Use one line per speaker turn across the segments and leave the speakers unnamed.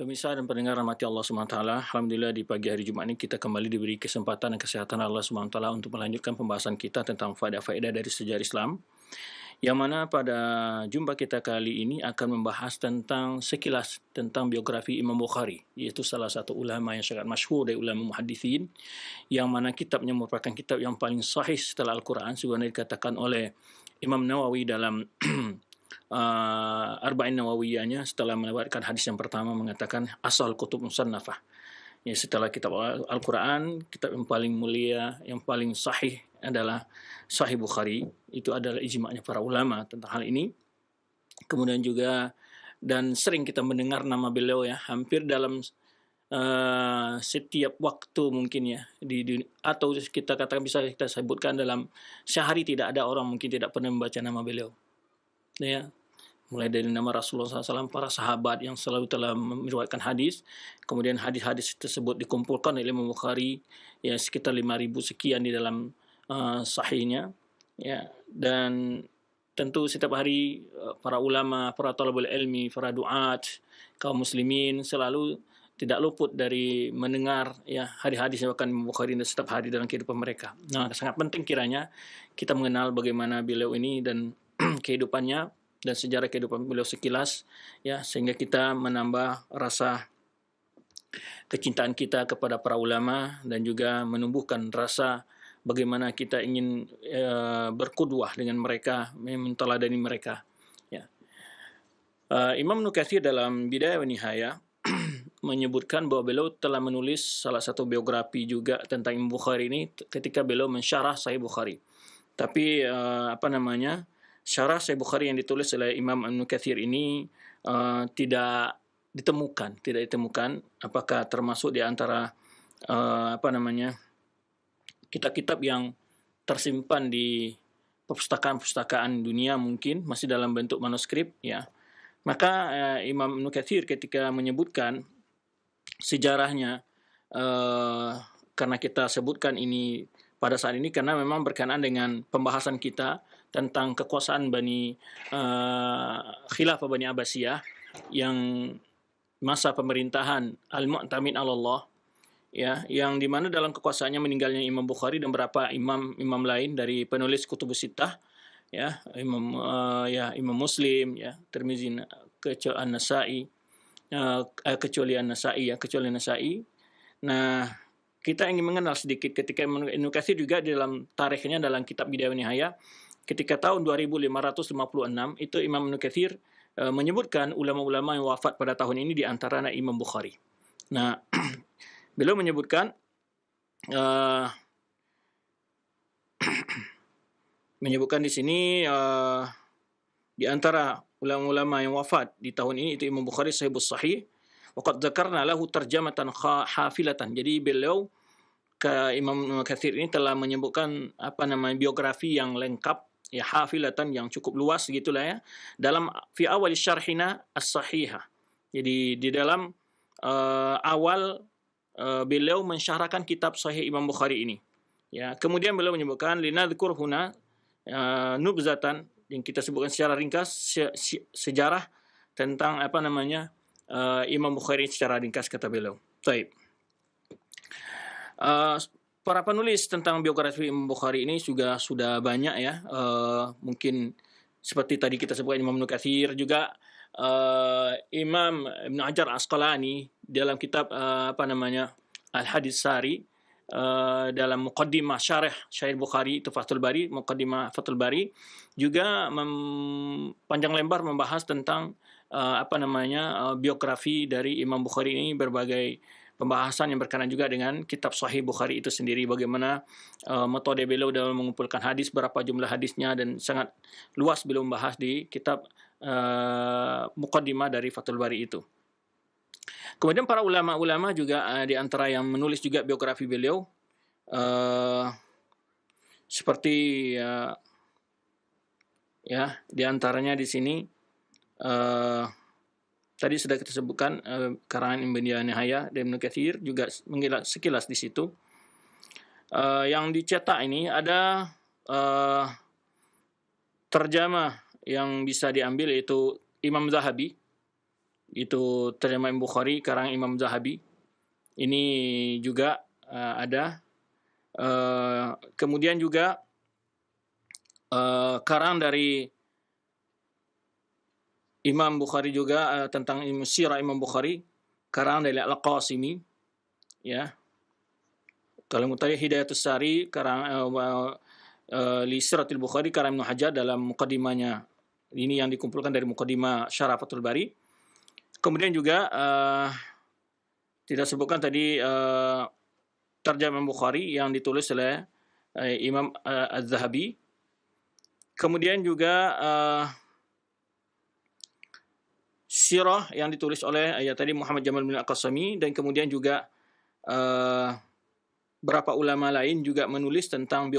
Pemirsa dan pendengar rahmati Allah SWT, Alhamdulillah di pagi hari Jumat ini kita kembali diberi kesempatan dan kesehatan Allah SWT untuk melanjutkan pembahasan kita tentang faedah-faedah dari sejarah Islam. Yang mana pada jumpa kita kali ini akan membahas tentang sekilas tentang biografi Imam Bukhari, yaitu salah satu ulama yang sangat masyhur dari ulama muhaddithin, yang mana kitabnya merupakan kitab yang paling sahih setelah Al-Quran, sebagaimana dikatakan oleh Imam Nawawi dalam Arba'in Nawawiyahnya setelah melewatkan hadis yang pertama mengatakan asal kutub musannafah. Ya, setelah kitab Al-Quran, kitab yang paling mulia, yang paling sahih adalah Sahih Bukhari. Itu adalah ijma'nya para ulama tentang hal ini. Kemudian juga, dan sering kita mendengar nama beliau ya, hampir dalam setiap waktu mungkin ya, atau kita katakan bisa kita sebutkan dalam sehari tidak ada orang mungkin tidak pernah membaca nama beliau. Ya, mulai dari nama Rasulullah SAW, para sahabat yang selalu telah meriwayatkan hadis, kemudian hadis-hadis tersebut dikumpulkan oleh Imam Bukhari ya sekitar 5.000 sekian di dalam sahihnya ya. Dan tentu setiap hari para ulama, para talibul ilmi, para duat, kaum muslimin selalu tidak luput dari mendengar ya hadis-hadis yang akan Imam Bukhari setiap hari dalam kehidupan mereka. Nah, sangat penting kiranya kita mengenal bagaimana beliau ini dan kehidupannya dan sejarah kehidupan beliau sekilas ya, sehingga kita menambah rasa kecintaan kita kepada para ulama dan juga menumbuhkan rasa bagaimana kita ingin berqudwah dengan mereka, menteladani mereka ya. Imam Ibnu Katsir dalam Bidayah wa Nihayah menyebutkan bahwa beliau telah menulis salah satu biografi juga tentang Imam Bukhari ini ketika beliau mensyarah Sahih Bukhari. Tapi syarah Sahih Bukhari yang ditulis oleh Imam Ibnu Katsir ini tidak ditemukan apakah termasuk di antara kitab-kitab yang tersimpan di perpustakaan dunia, mungkin masih dalam bentuk manuskrip ya. Maka Imam Ibnu Katsir ketika menyebutkan sejarahnya, karena kita sebutkan ini pada saat ini karena memang berkenaan dengan pembahasan kita tentang kekuasaan Khilafah Bani Abbasiyah yang masa pemerintahan Al-Mu'tamin Allah ya, yang di mana dalam kekuasaannya meninggalnya Imam Bukhari dan beberapa imam lain dari penulis Kutubus Sittah ya, Imam Muslim ya, Tirmizi, kecuali An-Nasa'i. Nah, kita ingin mengenal sedikit ketika Ibnu Katsir juga di dalam tarikhnya dalam kitab Bidayah wa Nihayah ketika tahun 2556 itu Imam Ibnu Katsir menyebutkan ulama-ulama yang wafat pada tahun ini di antaranya Imam Bukhari. Nah, beliau menyebutkan di sini di antara ulama-ulama yang wafat di tahun ini itu Imam Bukhari Sahibus Sahih. Waqad dzakarna lahu tarjamatan hafilatan. Jadi beliau Imam Katsir ini telah menyebutkan biografi yang lengkap ya, hafilatan yang cukup luas gitulah ya, dalam fi awal syarhina as-sahihah. Jadi di dalam awal beliau mensyarahkan kitab Sahih Imam Bukhari ini ya. Kemudian beliau menyebutkan linadzkur huna nubzatan, yang kita sebutkan secara ringkas sejarah tentang Imam Bukhari secara ringkas, kata beliau. Baik. Para penulis tentang biografi Imam Bukhari ini juga sudah banyak ya. Mungkin seperti tadi kita sebutkan Imam Ibnu Katsir, juga Imam Ibnu Hajar Asqalani dalam kitab Al-Hadits Sari, dalam muqaddimah syarah Sahih Bukhari itu Fathul Bari, muqaddimah Fathul Bari juga panjang lebar membahas tentang biografi dari Imam Bukhari ini, berbagai pembahasan yang berkenaan juga dengan kitab Sahih Bukhari itu sendiri, bagaimana metode beliau dalam mengumpulkan hadis, berapa jumlah hadisnya, dan sangat luas beliau membahas di kitab muqaddimah dari Fathul Bari itu. Kemudian para ulama-ulama juga di antara yang menulis juga biografi beliau seperti di antaranya di sini tadi sudah kita sebutkan karangan Bidayah wa Nihayah dan Ibnu Katsir juga sekilas di situ. Yang dicetak ini ada terjemah yang bisa diambil, yaitu Imam Zahabi itu terjemah Imam Bukhari karang Imam Zahabi. Ini juga ada. Kemudian juga karang dari Imam Bukhari juga tentang sirah Imam Bukhari, karang dari Al-Qasimi, ya. Kalau mutaya Hidayatus Sari karang li Siratil Bukhari karang Ibnu Hajar dalam mukadimahnya. Ini yang dikumpulkan dari mukadimah Syarah Fathul Bari. Kemudian juga tidak sebutkan tadi Tarjamah Bukhari yang ditulis oleh Imam Az-Zahabi. Kemudian juga sirah yang ditulis oleh tadi Muhammad Jamal bin Al-Qasami, dan kemudian juga berapa ulama lain juga menulis tentang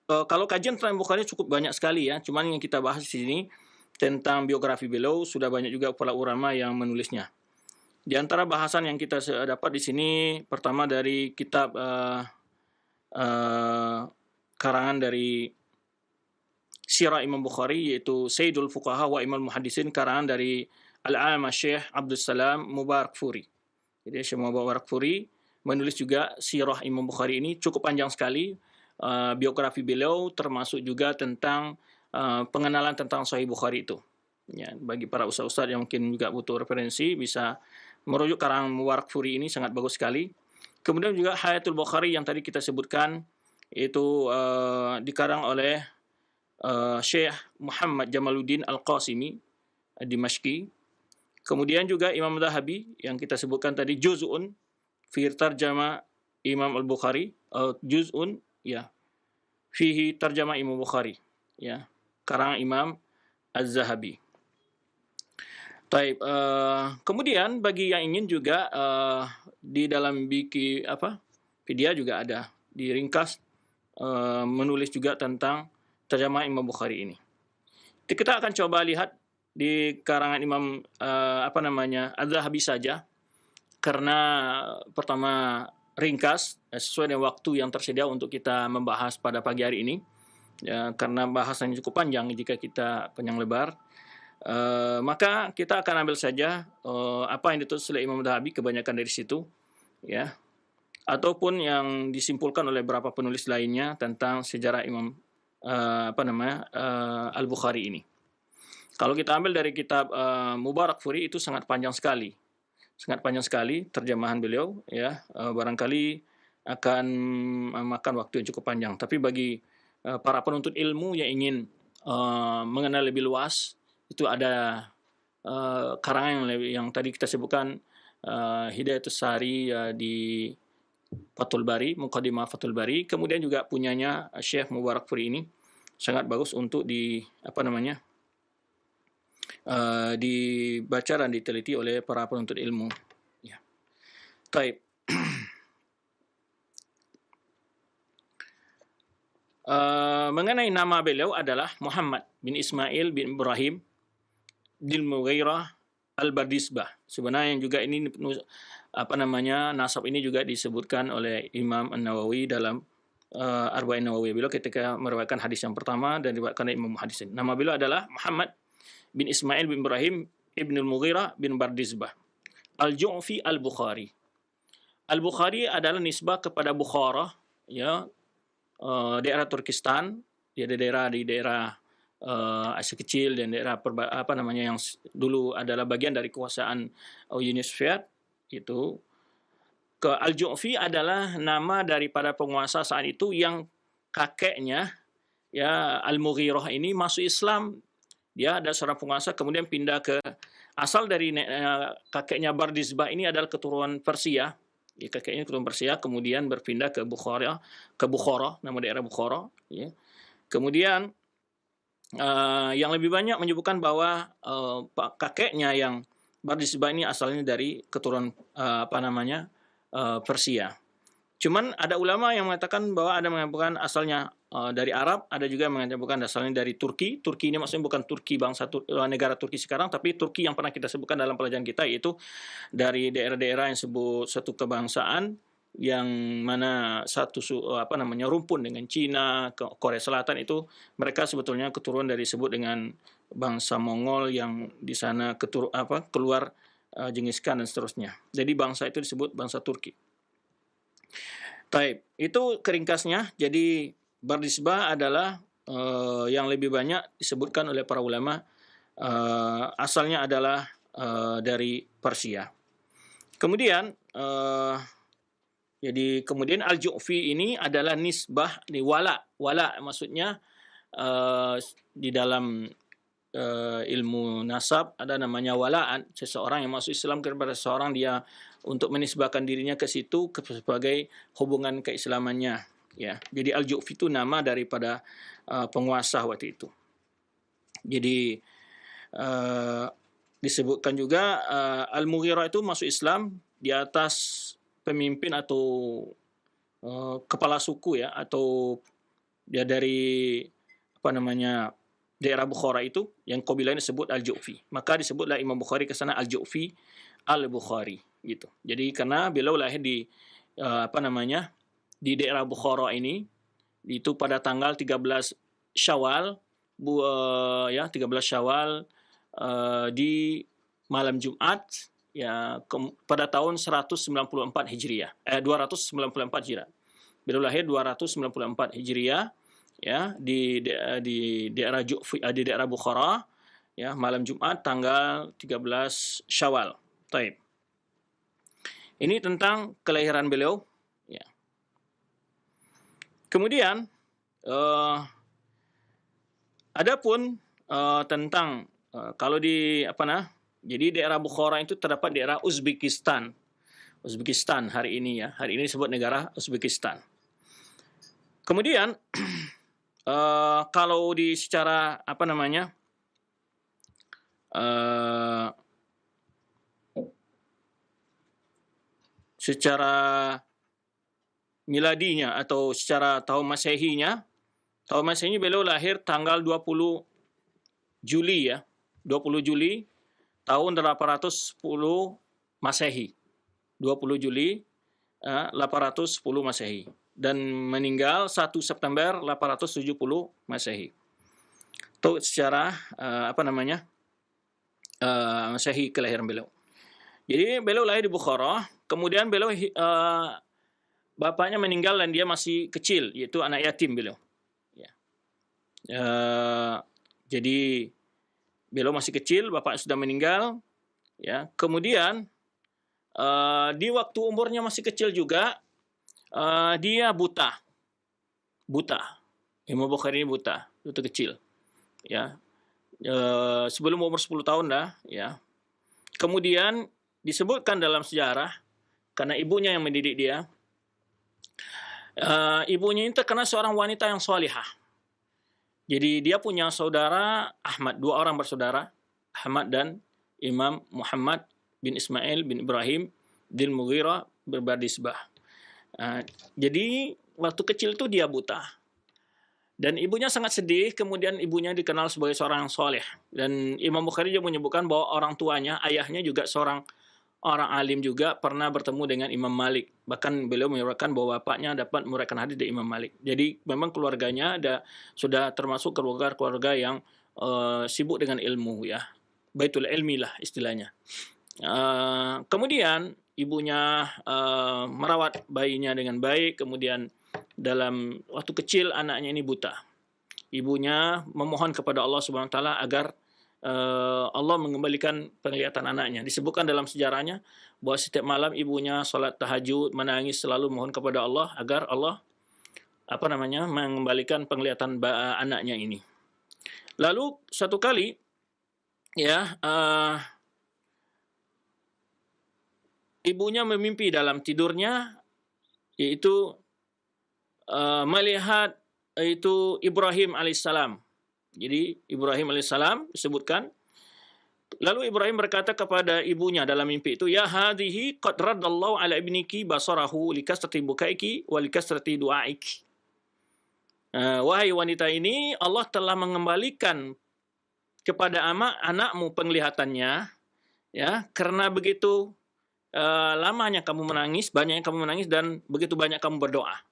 kalau kajian tentang Bukhari cukup banyak sekali ya. Cuman yang kita bahas di sini tentang biografi beliau sudah banyak juga para ulama yang menulisnya. Di antara bahasan yang kita dapat di sini pertama dari kitab karangan dari Sirah Imam Bukhari, yaitu Sayyidul Fuqaha wa Imam Muhaddisin, karangan dari Al-Alama Syekh Abdul Salam Mubarakfuri. Jadi Syekh Mubarakfuri menulis juga Sirah Imam Bukhari ini cukup panjang sekali. Biografi beliau termasuk juga tentang pengenalan tentang Sahih Bukhari itu. Ya, bagi para ustaz-ustaz yang mungkin juga butuh referensi bisa merujuk karangan Mubarakfuri ini, sangat bagus sekali. Kemudian juga Hayatul Bukhari yang tadi kita sebutkan itu dikarang oleh Syekh Muhammad Jamaluddin Al-Qasimi Dimashqi. Kemudian juga Imam Zahabi yang kita sebutkan tadi, Juz'un fi tarjama Imam Al-Bukhari, Juz'un ya fihi tarjama Imam Bukhari, ya, karang Imam Az-Zahabi. Taib. Kemudian bagi yang ingin juga di dalam Wikipedia juga ada diringkas menulis juga tentang terjemah Imam Bukhari ini. Kita akan coba lihat di karangan Imam Az-Zahabi saja, karena pertama ringkas sesuai dengan waktu yang tersedia untuk kita membahas pada pagi hari ini, ya, karena bahasannya cukup panjang jika kita panjang lebar. Maka kita akan ambil saja apa yang ditulis oleh Imam Az-Zahabi, kebanyakan dari situ, ya, ataupun yang disimpulkan oleh beberapa penulis lainnya tentang sejarah Imam Al-Bukhari ini. Kalau kita ambil dari kitab Mubarakfuri itu sangat panjang sekali terjemahan beliau, ya. Barangkali akan memakan waktu yang cukup panjang. Tapi bagi para penuntut ilmu yang ingin mengenal lebih luas, itu ada karangan yang tadi kita sebutkan, Hidayatus Sari di Fathul Bari, Muqaddimah Fathul Bari. Kemudian juga punyanya Syekh Mubarakfuri ini sangat bagus untuk dibaca dan diteliti oleh para penuntut ilmu. Ya. Baik. Mengenai nama beliau adalah Muhammad bin Ismail bin Ibrahim bin Mughirah Al-Bardizbah. Sebenarnya juga ini nasab ini juga disebutkan oleh Imam An-Nawawi dalam Arba'in Nawawi. Beliau ketika meriwayatkan hadis yang pertama dan diriwayatkan oleh Imam Muhaddisin. Nama beliau adalah Muhammad bin Ismail bin Ibrahim ibn al-Mughirah bin Bardizbah Al-Ju'fi Al-Bukhari. Al-Bukhari adalah nisbah kepada Bukhara, ya, daerah Turkistan, dia ada di daerah Asia Kecil dan daerah yang dulu adalah bagian dari kekuasaan Uni Soviet itu. Al-Ju'fi adalah nama daripada penguasa saat itu yang kakeknya, ya, Al-Mughirah ini masuk Islam. Dia ada seorang penguasa kemudian pindah ke asal dari kakeknya Bardizbah ini adalah keturunan Persia. Ya, kakeknya keturunan Persia kemudian berpindah ke Bukhara, nama daerah Bukhara, ya. Kemudian yang lebih banyak menyebutkan bahwa kakeknya yang Bardizbah ini asalnya dari keturunan Persia. Cuman ada ulama yang mengatakan bahwa ada mengatakan asalnya dari Arab, ada juga yang mengatakan asalnya dari Turki. Turki ini maksudnya bukan Turki negara Turki sekarang, tapi Turki yang pernah kita sebutkan dalam pelajaran kita, yaitu dari daerah-daerah yang sebut satu kebangsaan yang mana rumpun dengan Cina, Korea Selatan, itu mereka sebetulnya keturunan dari sebut dengan bangsa Mongol yang di sana keluar Genghis Khan dan seterusnya. Jadi bangsa itu disebut bangsa Turki. Taib, itu keringkasnya. Jadi Bardisbah adalah yang lebih banyak disebutkan oleh para ulama asalnya adalah dari Persia. Kemudian jadi kemudian Al-Ju'fi ini adalah nisbah di wala. Wala maksudnya di dalam ilmu nasab ada namanya walaan. Seseorang yang masuk Islam kepada seseorang, dia untuk menisbahkan dirinya ke situ sebagai hubungan keislamannya. Ya, jadi Al-Ju'fi itu nama daripada penguasa waktu itu. Jadi disebutkan juga Al-Mughirah itu masuk Islam di atas pemimpin atau kepala suku ya, atau dia dari apa namanya daerah Bukhara itu, yang kabilahnya disebut Al-Ju'fi. Maka disebutlah Imam Bukhari ke sana Al-Ju'fi Al-Bukhari gitu. Jadi karena beliau lahir di apa namanya di daerah Bukhara ini itu pada tanggal 13 Syawal 13 Syawal di malam Jumat ya pada tahun 194 Hijriah 294 Hijriah. Beliau lahir 294 Hijriah ya di daerah Ju'fi, di daerah Bukhara ya, malam Jumat tanggal 13 Syawal. Taib. Ini tentang kelahiran beliau ya. Kemudian adapun tentang kalau di jadi daerah Bukhara itu terdapat daerah Uzbekistan hari ini ya. Hari ini disebut negara Uzbekistan. Kemudian kalau di secara apa namanya secara miladinya atau secara tahun Masehinya beliau lahir tanggal 20 Juli ya. 20 Juli tahun 810 Masehi. 20 Juli 810 Masehi dan meninggal 1 September 870 Masehi. Itu secara Masehi kelahiran beliau. Jadi beliau lahir di Bukhara, kemudian beliau bapaknya meninggal dan dia masih kecil, yaitu anak yatim beliau. Ya. Jadi beliau masih kecil, bapaknya sudah meninggal. Ya. Kemudian di waktu umurnya masih kecil juga, dia buta. Imam Bukhari ini buta, waktu kecil. Ya. Sebelum umur 10 tahun dah. Ya. Kemudian disebutkan dalam sejarah, karena ibunya yang mendidik dia, ibunya ini terkenal seorang wanita yang salihah. Jadi dia punya saudara Ahmad, 2 orang bersaudara, Ahmad dan Imam Muhammad bin Ismail bin Ibrahim bin Mughirah Bardisbah. Jadi waktu kecil itu dia buta. Dan ibunya sangat sedih, kemudian ibunya dikenal sebagai seorang yang soleh. Dan Imam Bukhari juga menyebutkan bahwa orang tuanya, ayahnya juga seorang orang alim juga, pernah bertemu dengan Imam Malik. Bahkan beliau menyebutkan bahwa bapaknya dapat meriwayatkan hadis dari Imam Malik. Jadi memang keluarganya sudah termasuk keluarga yang sibuk dengan ilmu ya. Baitul ilmi lah istilahnya. Kemudian ibunya merawat bayinya dengan baik, kemudian dalam waktu kecil anaknya ini buta. Ibunya memohon kepada Allah Subhanahu wa taala agar Allah mengembalikan penglihatan anaknya. Disebutkan dalam sejarahnya bahwa setiap malam ibunya salat tahajud, menangis, selalu mohon kepada Allah agar Allah mengembalikan penglihatan anaknya ini. Lalu suatu kali ya ibunya memimpi dalam tidurnya, yaitu melihat itu Ibrahim alaihissalam. Jadi Ibrahim alaihissalam disebutkan. Lalu Ibrahim berkata kepada ibunya dalam mimpi itu, ya hadhihi qad raddallahu ala ibniki basarahu likasrati bukaiki wa likasrati du'aiki. Wahai wanita ini, Allah telah mengembalikan kepada anakmu penglihatannya ya, karena begitu lamanya kamu menangis, banyak yang kamu menangis dan begitu banyak kamu berdoa.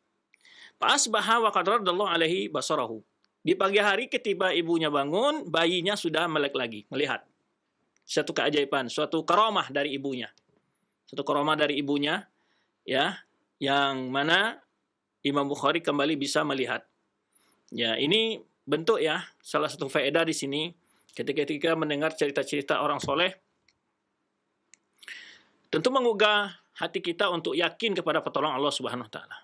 Fa'asbaha wa qad raddallahu alaihi basarahu. Di pagi hari ketika ibunya bangun, bayinya sudah melek lagi, melihat. Satu keajaiban, suatu karamah dari ibunya. Satu karamah dari ibunya, ya, yang mana Imam Bukhari kembali bisa melihat. Ya, ini bentuk ya, salah satu faedah di sini ketika mendengar cerita-cerita orang soleh, tentu menggugah hati kita untuk yakin kepada pertolongan Allah Subhanahu wa taala.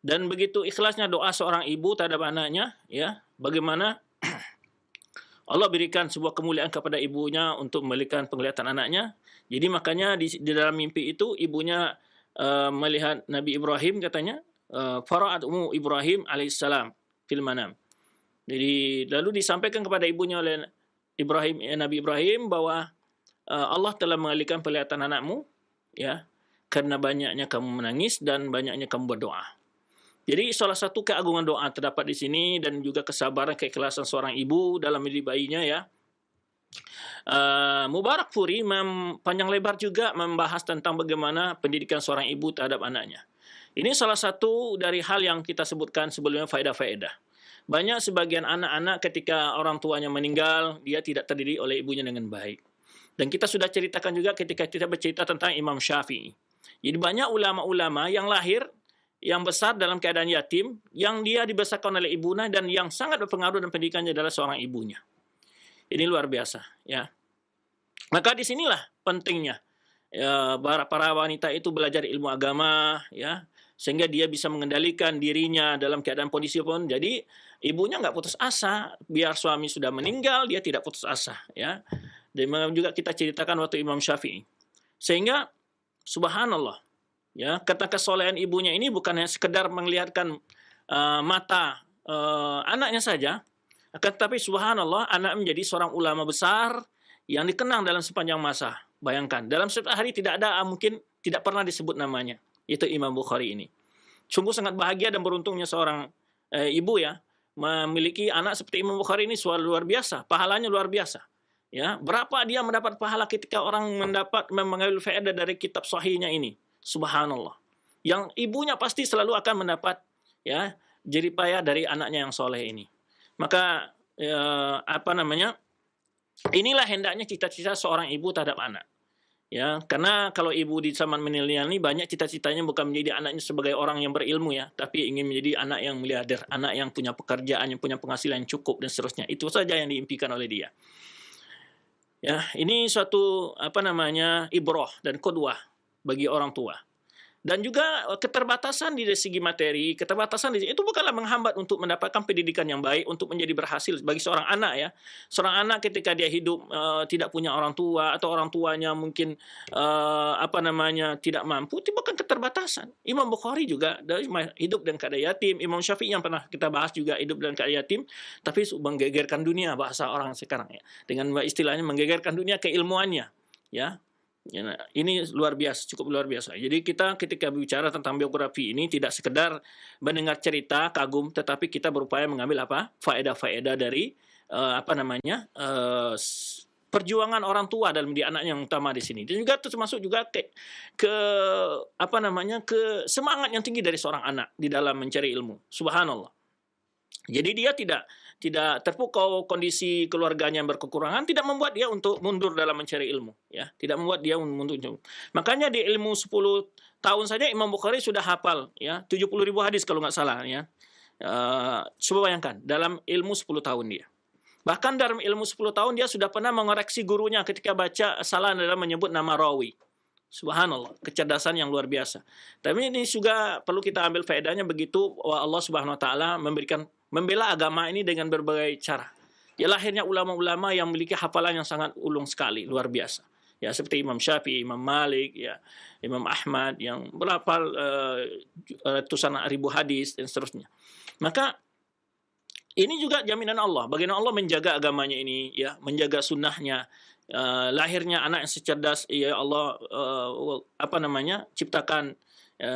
Dan begitu ikhlasnya doa seorang ibu terhadap anaknya, ya, bagaimana Allah berikan sebuah kemuliaan kepada ibunya untuk memberikan penglihatan anaknya. Jadi makanya di dalam mimpi itu ibunya melihat Nabi Ibrahim, katanya fara'at ummu Ibrahim alaihissalam fil manam. Jadi lalu disampaikan kepada ibunya oleh Nabi Ibrahim bahwa Allah telah mengalihkan penglihatan anakmu, ya, karena banyaknya kamu menangis dan banyaknya kamu berdoa. Jadi salah satu keagungan doa terdapat di sini, dan juga kesabaran, keikhlasan seorang ibu dalam mendidik bayinya, ya. Mubarak Furi panjang lebar juga membahas tentang bagaimana pendidikan seorang ibu terhadap anaknya. Ini salah satu dari hal yang kita sebutkan sebelumnya, faedah-faedah. Banyak sebagian anak-anak ketika orang tuanya meninggal, dia tidak terdidik oleh ibunya dengan baik. Dan kita sudah ceritakan juga ketika kita bercerita tentang Imam Syafi'i. Jadi banyak ulama-ulama yang lahir, yang besar dalam keadaan yatim, yang dia dibesarkan oleh ibunya, dan yang sangat berpengaruh dan pendidikannya adalah seorang ibunya. Ini luar biasa, ya. Maka disinilah pentingnya ya, para wanita itu belajar ilmu agama, ya, sehingga dia bisa mengendalikan dirinya dalam keadaan kondisi pun. Jadi ibunya nggak putus asa, biar suami sudah meninggal dia tidak putus asa, ya. Dan juga kita ceritakan waktu Imam Syafi'i. Sehingga subhanallah, ya, kata kesolehan ibunya ini bukan hanya sekedar melihatkan mata anaknya saja, akan tetapi subhanallah anak menjadi seorang ulama besar yang dikenang dalam sepanjang masa. Bayangkan, dalam setiap hari tidak ada, mungkin tidak pernah disebut namanya, itu Imam Bukhari ini. Sungguh sangat bahagia dan beruntungnya seorang ibu, ya, memiliki anak seperti Imam Bukhari ini. Luar biasa, pahalanya luar biasa. Ya, berapa dia mendapat pahala ketika orang mengambil faedah dari kitab sahihnya ini. Subhanallah. Yang ibunya pasti selalu akan mendapat, ya, jeripaya dari anaknya yang soleh ini. Maka inilah hendaknya cita-cita seorang ibu terhadap anak. Ya, karena kalau ibu di zaman milenial ini banyak cita-citanya bukan menjadi anaknya sebagai orang yang berilmu, ya, tapi ingin menjadi anak yang miliarder, anak yang punya pekerjaan, yang punya penghasilan yang cukup dan seterusnya. Itu saja yang diimpikan oleh dia. Ya, ini suatu ibrah dan qudwah bagi orang tua. Dan juga keterbatasan di segi materi, keterbatasan itu bukanlah menghambat untuk mendapatkan pendidikan yang baik, untuk menjadi berhasil bagi seorang anak, ya. Seorang anak ketika dia hidup tidak punya orang tua, atau orang tuanya mungkin tidak mampu, itu bukan keterbatasan. Imam Bukhari juga hidup dengan keadaan yatim, Imam Syafi'i yang pernah kita bahas juga hidup dengan keadaan yatim, tapi menggegerkan dunia, bahasa orang sekarang, ya. Dengan istilahnya menggegerkan dunia keilmuannya, ya. Ya, ini luar biasa, cukup luar biasa. Jadi kita ketika bicara tentang biografi ini tidak sekedar mendengar cerita kagum, tetapi kita berupaya mengambil faedah-faedah dari perjuangan orang tua dalam mendidik anaknya yang utama di sini. Dan juga termasuk juga ke semangat yang tinggi dari seorang anak di dalam mencari ilmu. Subhanallah. Jadi dia tidak terpukau kondisi keluarganya yang berkekurangan, tidak membuat dia untuk mundur dalam mencari ilmu, ya. Tidak membuat dia mundur. Makanya di ilmu 10 tahun saja Imam Bukhari sudah hafal, ya, 70.000 hadis kalau nggak salah, ya. Coba bayangkan, dalam ilmu 10 tahun dia. Bahkan dalam ilmu 10 tahun dia sudah pernah mengoreksi gurunya ketika baca salah dalam menyebut nama rawi. Subhanallah, kecerdasan yang luar biasa. Tapi ini juga perlu kita ambil faedahnya begitu, Allah Subhanahu wa taala membela agama ini dengan berbagai cara. Ya, lahirnya ulama-ulama yang memiliki hafalan yang sangat ulung sekali, luar biasa. Ya, seperti Imam Syafi'i, Imam Malik, ya, Imam Ahmad yang berhafal ratusan ribu hadis dan seterusnya. Maka ini juga jaminan Allah, bagaimana Allah menjaga agamanya ini, ya, menjaga sunnahnya. Lahirnya anak yang secerdas, ya Allah ciptakan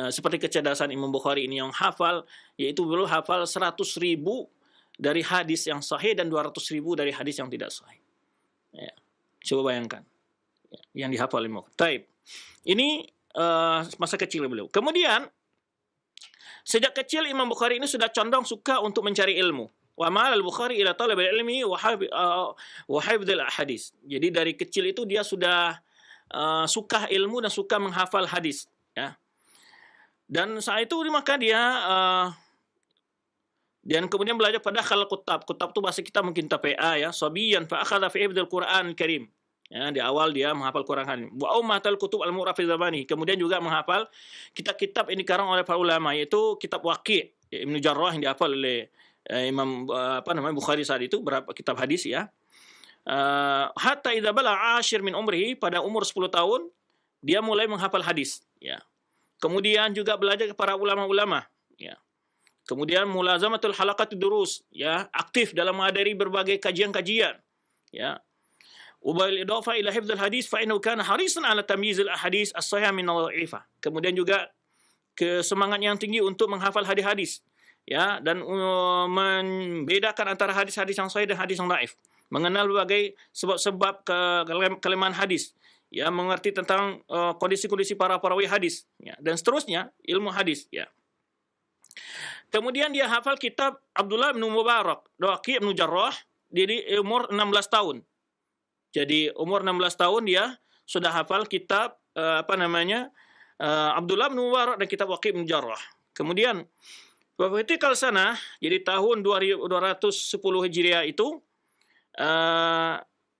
seperti kecerdasan Imam Bukhari ini yang hafal, yaitu beliau hafal 100.000 dari hadis yang sahih dan 200.000 dari hadis yang tidak sahih. Ya, coba bayangkan, ya, yang dihafal Imam Bukhari. Taib. Ini masa kecil beliau. Kemudian sejak kecil Imam Bukhari ini sudah condong suka untuk mencari ilmu. Wa ma'al al-Bukhari ila talab al-ilmi wa hifdz al-ahadits. Jadi dari kecil itu dia sudah suka ilmu dan suka menghafal hadis, ya. Dan saat itu maka dia dan kemudian belajar pada khal kutab. Kutab itu bahasa kita mungkin TPA, ya. Sabiyan fa akhadha fi hifdzil Qur'an Karim. Ya, di awal dia menghafal Quran. Wa ummatal kutub al-murrah fi zamani. Kemudian juga menghafal kitab-kitab ini dikarang oleh para ulama, yaitu kitab Waqi' Ibnu Jarrah yang dihafal oleh Imam Bukhari saat itu, berapa kitab hadis, ya. Hatta idza balagha 10 min umrihi, pada umur 10 tahun dia mulai menghafal hadis, ya. Kemudian juga belajar kepada ulama-ulama, ya. Kemudian mulazamatul halaqatud durus, ya, aktif dalam menghadiri berbagai kajian-kajian, ya. Ubail idafa ila hifdzil hadis fa innahu kana harisan ala tamyizil ahadits as-sahihah min al-dha'ifah. Kemudian juga semangat yang tinggi untuk menghafal hadis-hadis, ya, dan membedakan antara hadis-hadis yang sahih dan hadis yang dhaif. Mengenal berbagai sebab-sebab kelemahan hadis, ya, mengerti tentang kondisi-kondisi para perawi hadis, ya, dan seterusnya ilmu hadis, ya. Kemudian dia hafal kitab Abdullah bin Mubarak, Waqi' bin Jarrah, di umur 16 tahun. Jadi umur 16 tahun dia sudah hafal kitab Abdullah bin Mubarak dan kitab Waqi' bin Jarrah. Kemudian Wafitikal sana, jadi tahun 210 Hijriah itu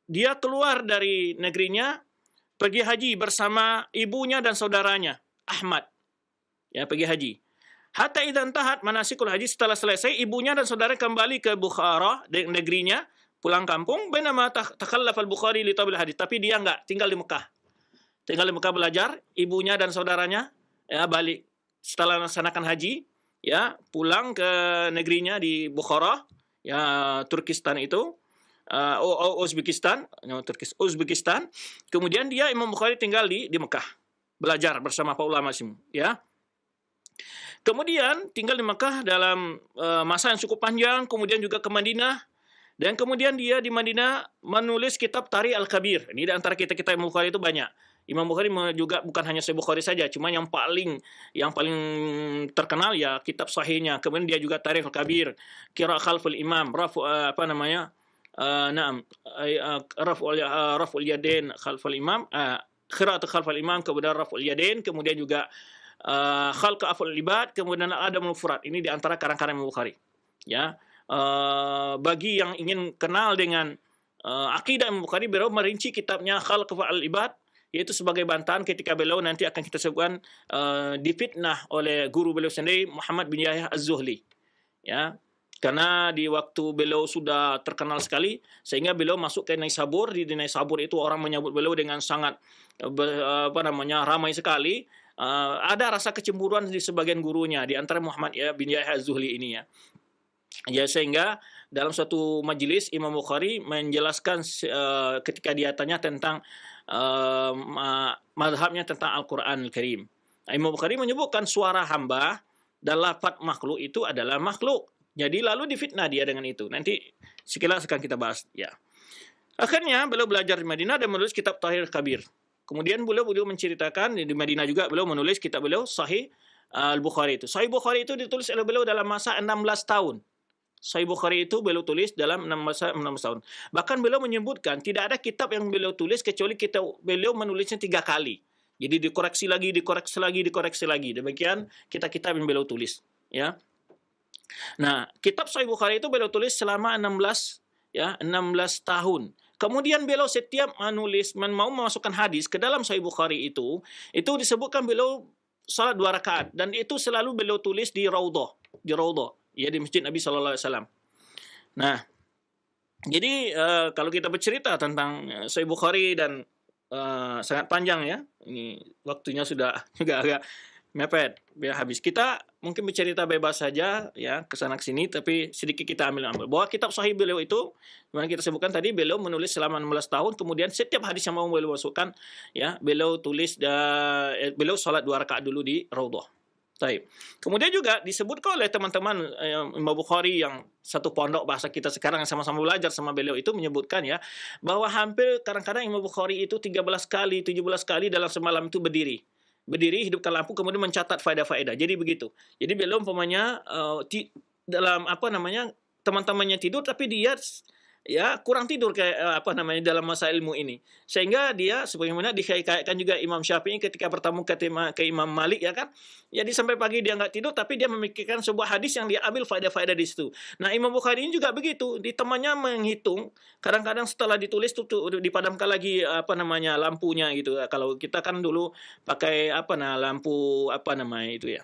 dia keluar dari negerinya, pergi haji bersama ibunya dan saudaranya Ahmad, ya, pergi haji. Hatta idzan tahat manasikul haji, setelah selesai ibunya dan saudara kembali ke Bukhara, negerinya, pulang kampung. Bainama takhallafa al-Bukhari li tabil hadis, tapi dia enggak, tinggal di Mekah. Tinggal di Mekah belajar, ibunya dan saudaranya, ya, balik setelah melaksanakan haji, ya, pulang ke negerinya di Bukhara, ya, Turkistan itu, Uzbekistan. Kemudian dia Imam Bukhari tinggal di Mekah, belajar bersama para ulama semua, ya. Kemudian tinggal di Mekah dalam masa yang cukup panjang, kemudian juga ke Madinah, dan kemudian dia di Madinah menulis kitab Tarikh Al-Kabir. Ini di antara kita Imam Bukhari itu banyak. Imam Bukhari juga bukan hanya Sahih Bukhari saja, cuma yang paling terkenal ya kitab sahihnya. Kemudian dia juga Tarikh Al-Kabir, Qira'ah Khalful Imam, Raf'ul Yadain Khalful Imam, Qira'at Khalful Imam, kemudian Raf'ul Yadain, kemudian juga Khalq Af'al Ibad, kemudian Adabul Mufrad. Ini di antara karang-karang Imam Bukhari, ya. Bagi yang ingin kenal dengan akidah Imam Bukhari, beliau merinci kitabnya Khalq Af'al Ibad, yaitu sebagai bantahan ketika beliau nanti akan kita sebutkan difitnah oleh guru beliau sendiri Muhammad bin Yahya Az-Zuhli, ya. Karena di waktu beliau sudah terkenal sekali, sehingga beliau masuk ke Naisabur. Di Naisabur itu orang menyambut beliau dengan sangat ramai sekali. Ada rasa kecemburuan di sebagian gurunya, di antara Muhammad bin Yahya Az-Zuhli ini, ya. Ya, sehingga dalam suatu majelis Imam Bukhari menjelaskan ketika dia tanya tentang mazhabnya tentang Al-Quran Al-Karim. Imam Bukhari menyebutkan suara hamba dan lafaz makhluk itu adalah makhluk. Jadi lalu difitnah dia dengan itu. Nanti sekilas akan kita bahas, ya. Akhirnya beliau belajar di Madinah dan menulis kitab Tarikh Kabir. Kemudian beliau menceritakan di Madinah juga beliau menulis kitab beliau Sahih Al-Bukhari itu. Sahih Bukhari itu ditulis oleh beliau dalam masa 16 tahun. Sahih Bukhari itu beliau tulis dalam 16 tahun. Bahkan beliau menyebutkan tidak ada kitab yang beliau tulis kecuali beliau menulisnya 3 kali. Jadi dikoreksi lagi. Demikian kitab-kitab yang beliau tulis, ya. Nah, kitab Sahih Bukhari itu beliau tulis selama 16 tahun. Kemudian beliau setiap mau memasukkan hadis ke dalam Sahih Bukhari itu disebutkan beliau salat 2 rakaat, dan itu selalu beliau tulis di Raudhah, ya, di Masjid Nabi sallallahu alaihi wasallam. Nah, jadi kalau kita bercerita tentang Sahih Bukhari dan sangat panjang, ya. Ini waktunya sudah juga agak mepet, biar habis. Kita mungkin bercerita bebas saja, ya, kesana kesini, tapi sedikit kita ambil bahwa kitab sahih beliau itu, mana kita sebutkan tadi, beliau menulis selama 16 tahun. Kemudian setiap hadis yang mau beliau masukkan, ya, beliau tulis beliau salat 2 rakaat dulu di Raudhah. Baik. Kemudian juga disebutkan oleh teman-teman Imam Bukhari yang satu pondok bahasa kita sekarang yang sama-sama belajar sama beliau itu menyebutkan, ya, bahwa hampir kadang-kadang Imam Bukhari itu 13 kali, 17 kali dalam semalam itu berdiri, hidupkan lampu, kemudian mencatat faedah-faedah. Jadi begitu. Jadi beliau umpamanya dalam teman-temannya tidur tapi dia ya kurang tidur kayak dalam masa ilmu ini. Sehingga dia sebagaimana dikaitkan juga Imam Syafi'i ketika bertamu ke Imam Malik ya kan. Jadi sampai pagi dia nggak tidur tapi dia memikirkan sebuah hadis yang dia ambil faedah-faedah di situ. Nah, Imam Bukhari ini juga begitu, di temannya menghitung, kadang-kadang setelah ditulis tuh dipadamkan lagi lampunya gitu. Kalau kita kan dulu pakai lampu itu ya.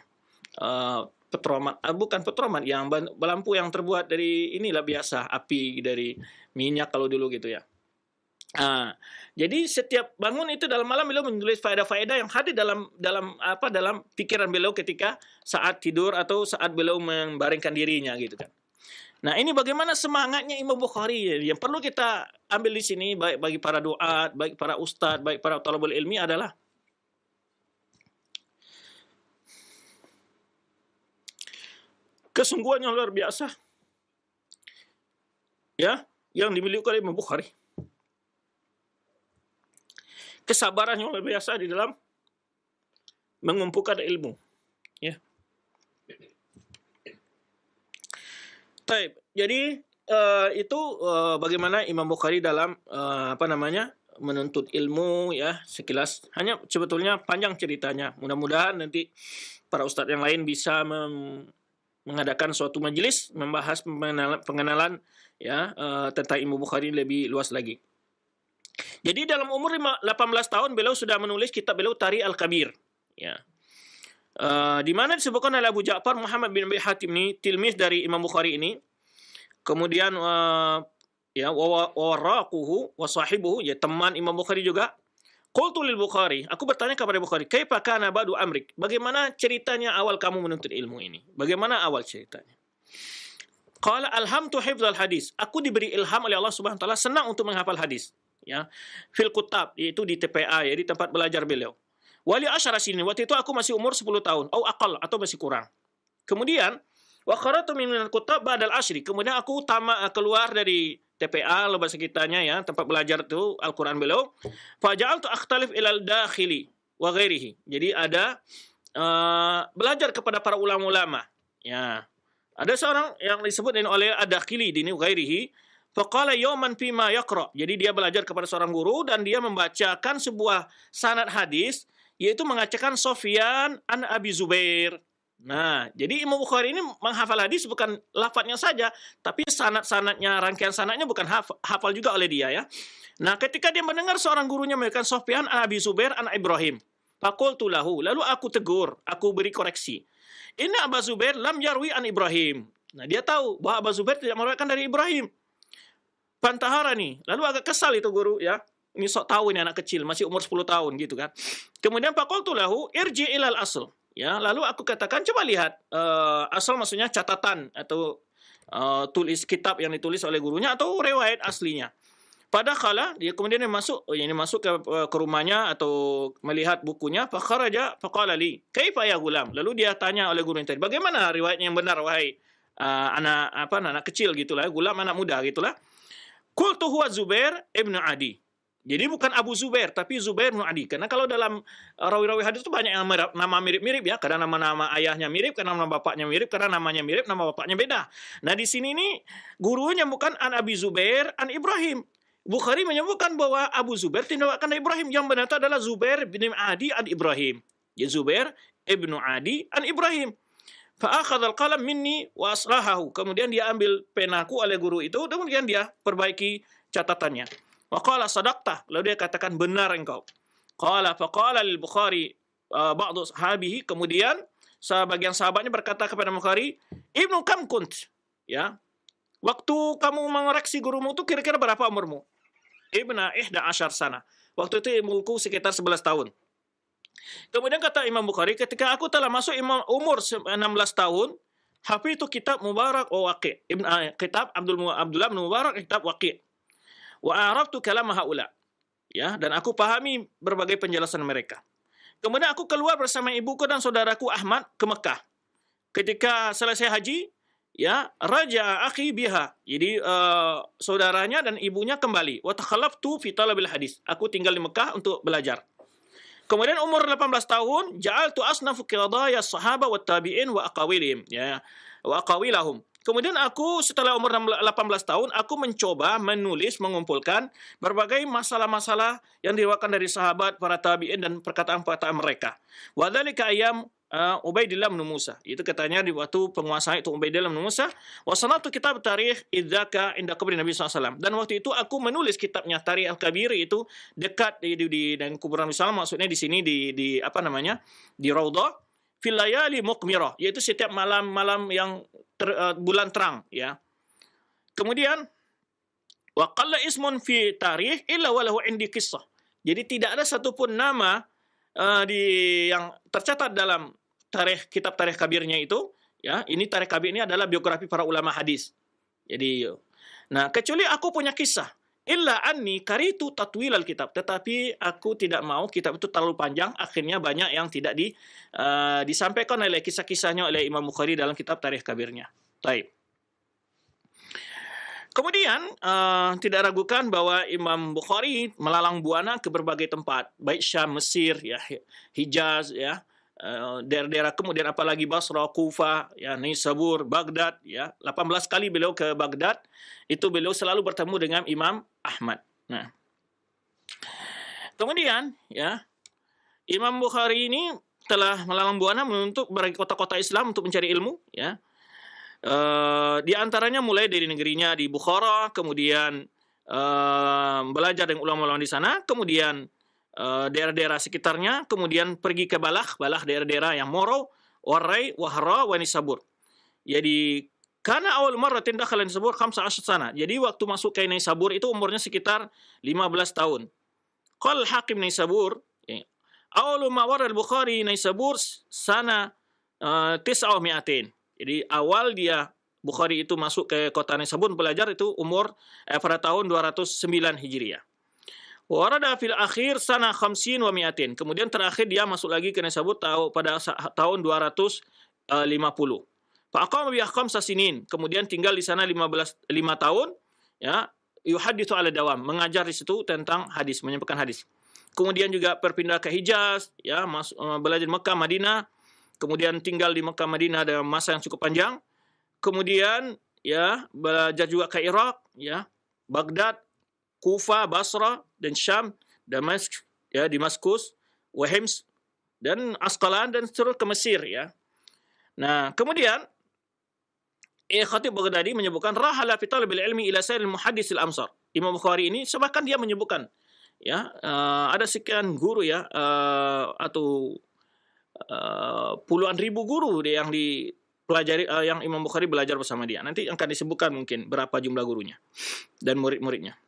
Petromat, bukan petromat, yang lampu yang terbuat dari inilah biasa, api dari minyak kalau dulu gitu ya. Jadi setiap bangun itu dalam malam beliau menulis faedah-faedah yang hadir dalam pikiran beliau ketika saat tidur atau saat beliau membaringkan dirinya gitu kan. Nah, ini bagaimana semangatnya Imam Bukhari yang perlu kita ambil di sini, baik bagi para duat, baik para ustadz, baik para thalabul ilmi adalah kesungguhan yang luar biasa ya yang dimiliki oleh Imam Bukhari. Kesabaran yang luar biasa di dalam mengumpulkan ilmu ya. Taib. Jadi itu bagaimana Imam Bukhari dalam menuntut ilmu ya, sekilas. Hanya sebetulnya panjang ceritanya. Mudah-mudahan nanti para ustadz yang lain bisa mengadakan suatu majelis membahas pengenalan ya tentang Imam Bukhari lebih luas lagi. Jadi dalam umur 18 tahun beliau sudah menulis kitab beliau Tarikh Al-Kabir ya. Di mana disebutkan oleh Abu Ja'far Muhammad bin Abi Hatim ini tilmiz dari Imam Bukhari ini. Kemudian waraquhu wa sahibuhu, ya teman Imam Bukhari juga. Qultu lil Bukhari, aku bertanya kepada Bukhari, kaifa kana ba'du amrik? Bagaimana ceritanya awal kamu menuntut ilmu ini? Bagaimana awal ceritanya? Qala alhamtu hifdzal hadis. Aku diberi ilham oleh Allah Subhanahu wa taala senang untuk menghafal hadis, ya. Fil kutab, yaitu di TPA, ya, di tempat belajar beliau. Wali asyara sinin, waktu itu aku masih umur 10 tahun, atau aqal, atau masih kurang. Kemudian wa qara'tu min al-kutab ba'dal asyri. Kemudian aku keluar dari TPA, bahasa kitanya ya, tempat belajar itu Al-Qur'an beliau. Fa ja'altu akhtalif ilal dakhili wa ghairihi. Jadi ada belajar kepada para ulama-ulama. Ya. Ada seorang yang disebut oleh Ad-Dakhili dini ghairihi. Faqala yawman fima yaqra. Jadi dia belajar kepada seorang guru dan dia membacakan sebuah sanad hadis, yaitu mengajarkan Sufyan an Abi Zubair. Nah, jadi Imam Bukhari ini menghafal hadis bukan lafadznya saja, tapi sanad-sanadnya, rangkaian sanadnya bukan hafal juga oleh dia ya. Nah, ketika dia mendengar seorang gurunya mengatakan Sufyan an Abi Zubair an Ibrahim, faqultu lahu, lalu aku tegur, aku beri koreksi. Inna Abu Zubair lam yarwi an Ibrahim. Nah, dia tahu bahwa Abu Zubair tidak meriwayatkan dari Ibrahim. Pantahara nih, lalu agak kesal itu guru ya. Ini sok tahu ini anak kecil, masih umur 10 tahun gitu kan. Kemudian faqultu lahu irji ilal asl. Ya, lalu aku katakan coba lihat asal maksudnya catatan atau tulis kitab yang ditulis oleh gurunya atau riwayat aslinya. Pada kala dia kemudian masuk ke rumahnya atau melihat bukunya, fakharaja faqala li, kaifa ya gulam? Lalu dia tanya oleh gurunya tadi, bagaimana riwayatnya yang benar wahai anak kecil gitulah, gulam anak muda gitulah. Qultu huwa Zubair ibnu Adi. Jadi bukan Abu Zubair, tapi Zubair bin Adi. Karena kalau dalam rawi-rawi hadis itu banyak yang nama mirip-mirip ya. Karena nama ayahnya mirip, karena nama bapaknya mirip, karena namanya mirip, nama bapaknya beda. Nah di sini nih gurunya bukan an Abi Zubair an Ibrahim. Bukhari menyebutkan bahwa Abu Zubair tidak akan Ibrahim. Yang benar itu adalah Zubair bin Adi an Ibrahim. Ya Zubair ibnu Adi an Ibrahim. Fa'akhadhal qalam minni wa aslahahu. Kemudian dia ambil penaku oleh guru itu, kemudian dia perbaiki catatannya. Wa qala sadaqta, lalu dia katakan benar engkau. Qala faqala lil Bukhari ba'du sahabihi, kemudian sebagian sahabatnya berkata kepada Bukhari, Ibnu kam kunt? Ya. Waktu kamu mengoreksi gurumu itu kira-kira berapa umurmu? Ibna 11 sana. Waktu itu umurku sekitar 11 tahun. Kemudian kata Imam Bukhari, ketika aku telah masuk umur 16 tahun, hafi itu kitab Mubarak wa Waqi'. Kitab Abdullah bin Mubarak, kitab Waqi'. Wa araftu kalam haula. Ya, dan aku pahami berbagai penjelasan mereka. Kemudian aku keluar bersama ibuku dan saudaraku Ahmad ke Mekah. Ketika selesai haji, ya, raja akhi biha. Jadi saudaranya dan ibunya kembali. Wa takhallaftu fi talabil hadis. Aku tinggal di Mekah untuk belajar. Kemudian umur 18 tahun, ja'altu asnafu qiradaya sahaba wa tabi'in wa aqawilihim, ya, wa aqawilahum. Kemudian aku setelah umur 18 tahun, aku mencoba menulis, mengumpulkan berbagai masalah-masalah yang diriwayatkan dari sahabat, para tabi'in dan perkataan-perkataan mereka. Wa dzalika ayyam Ubaidillah bin Musa. Itu katanya di waktu penguasa itu Ubaidillah bin Musa. Wa sanatu kitab tarikh idzaka inda qabri Nabi SAW. Dan waktu itu aku menulis kitabnya Tarikh Al-Kabir itu dekat di dan kuburan Nabi SAW, maksudnya di sini di apa namanya? Di Raudhah fil layali muqmirah, yaitu setiap malam-malam yang bulan terang, ya. Kemudian wa qalla ismun fi tarikh illa walahu indi qissah. Jadi tidak ada satupun nama yang tercatat dalam kitab Tarikh Kabirnya itu, ya. Ini Tarikh Kabir ini adalah biografi para ulama hadis. Jadi, nah kecuali aku punya kisah. Illa anni karitu tatwil al-kitab. Tetapi aku tidak mau kitab itu terlalu panjang. Akhirnya banyak yang tidak disampaikan oleh kisah-kisahnya oleh Imam Bukhari dalam kitab Tarikh Kabirnya. Baik. Kemudian tidak ragukan bahwa Imam Bukhari melalang buana ke berbagai tempat, baik Syam, Mesir, ya, Hijaz, ya, daerah-daerah, kemudian apalagi Basra, Kufa, ya, Nisabur, Baghdad, ya. 18 kali beliau ke Baghdad. Itu beliau selalu bertemu dengan Imam Ahmad. Nah, kemudian, ya, Imam Bukhari ini telah melalang buana untuk berbagai kota-kota Islam untuk mencari ilmu, ya. Di antaranya mulai dari negerinya di Bukhara, kemudian belajar dengan ulama-ulama di sana, kemudian daerah-daerah sekitarnya, kemudian pergi ke Balakh daerah-daerah yang Moro, Warai, Wahra, wa Nisabur. Jadi karena awal marratin dakhala Nisabur 15 sana. Jadi waktu masuk ke Nisabur itu umurnya sekitar 15 tahun. Qal Hakim Nisabur, awal ma warra al-Bukhari Nisabur sana 900. Jadi awal dia Bukhari itu masuk ke kota Nisabur belajar itu umur pada tahun 209 Hijriah. Warada fil akhir sana 50 wa 100. Kemudian terakhir dia masuk lagi ke Nisabur pada tahun 250. Faqama bi khamsa sinin. Kemudian tinggal di sana 5 tahun, ya, yuhadditsu ala dawam, mengajar di situ tentang hadis, menyampaikan hadis. Kemudian juga berpindah ke Hijaz, ya, belajar Mekah, Madinah. Kemudian tinggal di Mekah, Madinah dalam masa yang cukup panjang. Kemudian, ya, belajar juga ke Irak, ya, Baghdad, Kufa, Basra, dan Syam, Damaskus, Wahims, dan Asqalan, dan seterusnya ke Mesir, ya. Nah, kemudian Khatib Baghdadi menyebutkan rahala fi talabil ilmi ila sairil muhaddis al-amsar. Imam Bukhari ini bahkan dia menyebutkan, ya, ada sekian guru, ya, atau puluhan ribu guru yang dipelajari, yang Imam Bukhari belajar bersama dia. Nanti akan disebutkan mungkin berapa jumlah gurunya dan murid-muridnya.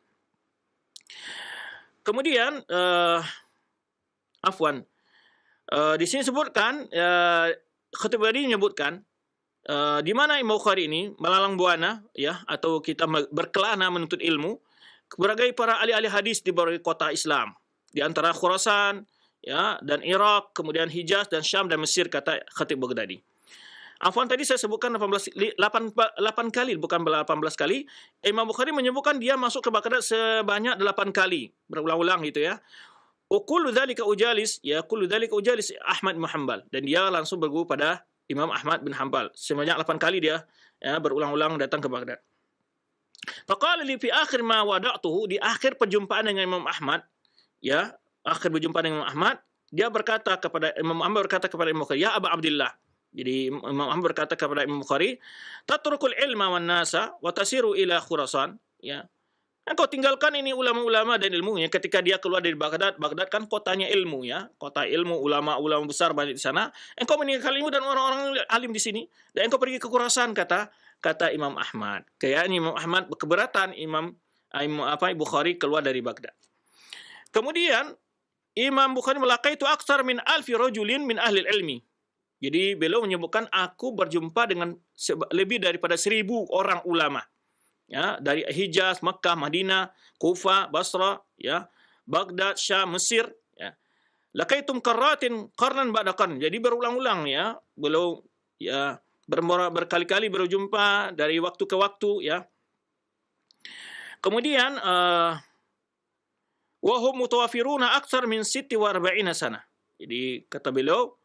Kemudian di sini sebutkan, Khatib Baghdadi menyebutkan di mana Imam Bukhari ini melalang buana, ya, atau kita berkelana menuntut ilmu berbagai para ahli-ahli hadis di berbagai kota Islam, di antara Khurasan, ya, dan Irak, kemudian Hijaz dan Syam dan Mesir, kata Khatib Baghdadi. Afwan, tadi saya sebutkan 8 kali, bukan 18 kali. Imam Bukhari menyebutkan dia masuk ke Baghdad sebanyak 8 kali, berulang-ulang gitu, ya. Kullu dzalika ujalis, ya, kullu dzalika ujalis Ahmad bin Hanbal, dan dia langsung berguru pada Imam Ahmad bin Hanbal. Sebanyak 8 kali dia, ya, berulang-ulang datang ke Baghdad. Faqala li fi akhir ma wada'tuhu, di akhir perjumpaan dengan Imam Ahmad, ya, akhir berjumpa dengan Imam Ahmad, dia berkata kepada Imam Ahmad, Imam Bukhari, ya Aba Abdillah. Jadi Imam Ahmad berkata kepada Imam Bukhari, tatrukul ilma wan nasa wa tasiru ila Khurasan, ya. Engkau tinggalkan ini ulama-ulama dan ilmunya. Ketika dia keluar dari Baghdad, Baghdad kan kotanya ilmu, ya, kota ilmu, ulama-ulama besar banyak di sana. Engkau meninggalkan ilmu dan orang-orang alim di sini, dan engkau pergi ke Khurasan, kata Imam Ahmad. Kayaknya Imam Ahmad keberatan Bukhari keluar dari Baghdad. Kemudian Imam Bukhari melaqaitu aksar min alfi rajulin min ahli ilmi. Jadi beliau menyebutkan aku berjumpa dengan lebih daripada 1000 orang ulama, ya, dari Hijaz, Makkah, Madinah, Kufa, Basra, ya, Baghdad, Syam, Mesir, ya. Laqaitum qarratin qarnan ba'da qarn. Jadi berulang-ulang, ya, beliau, ya, berkali-kali berjumpa dari waktu ke waktu, ya. Kemudian wa hum mutawafiruna aktsar min 46 sana. Jadi kata beliau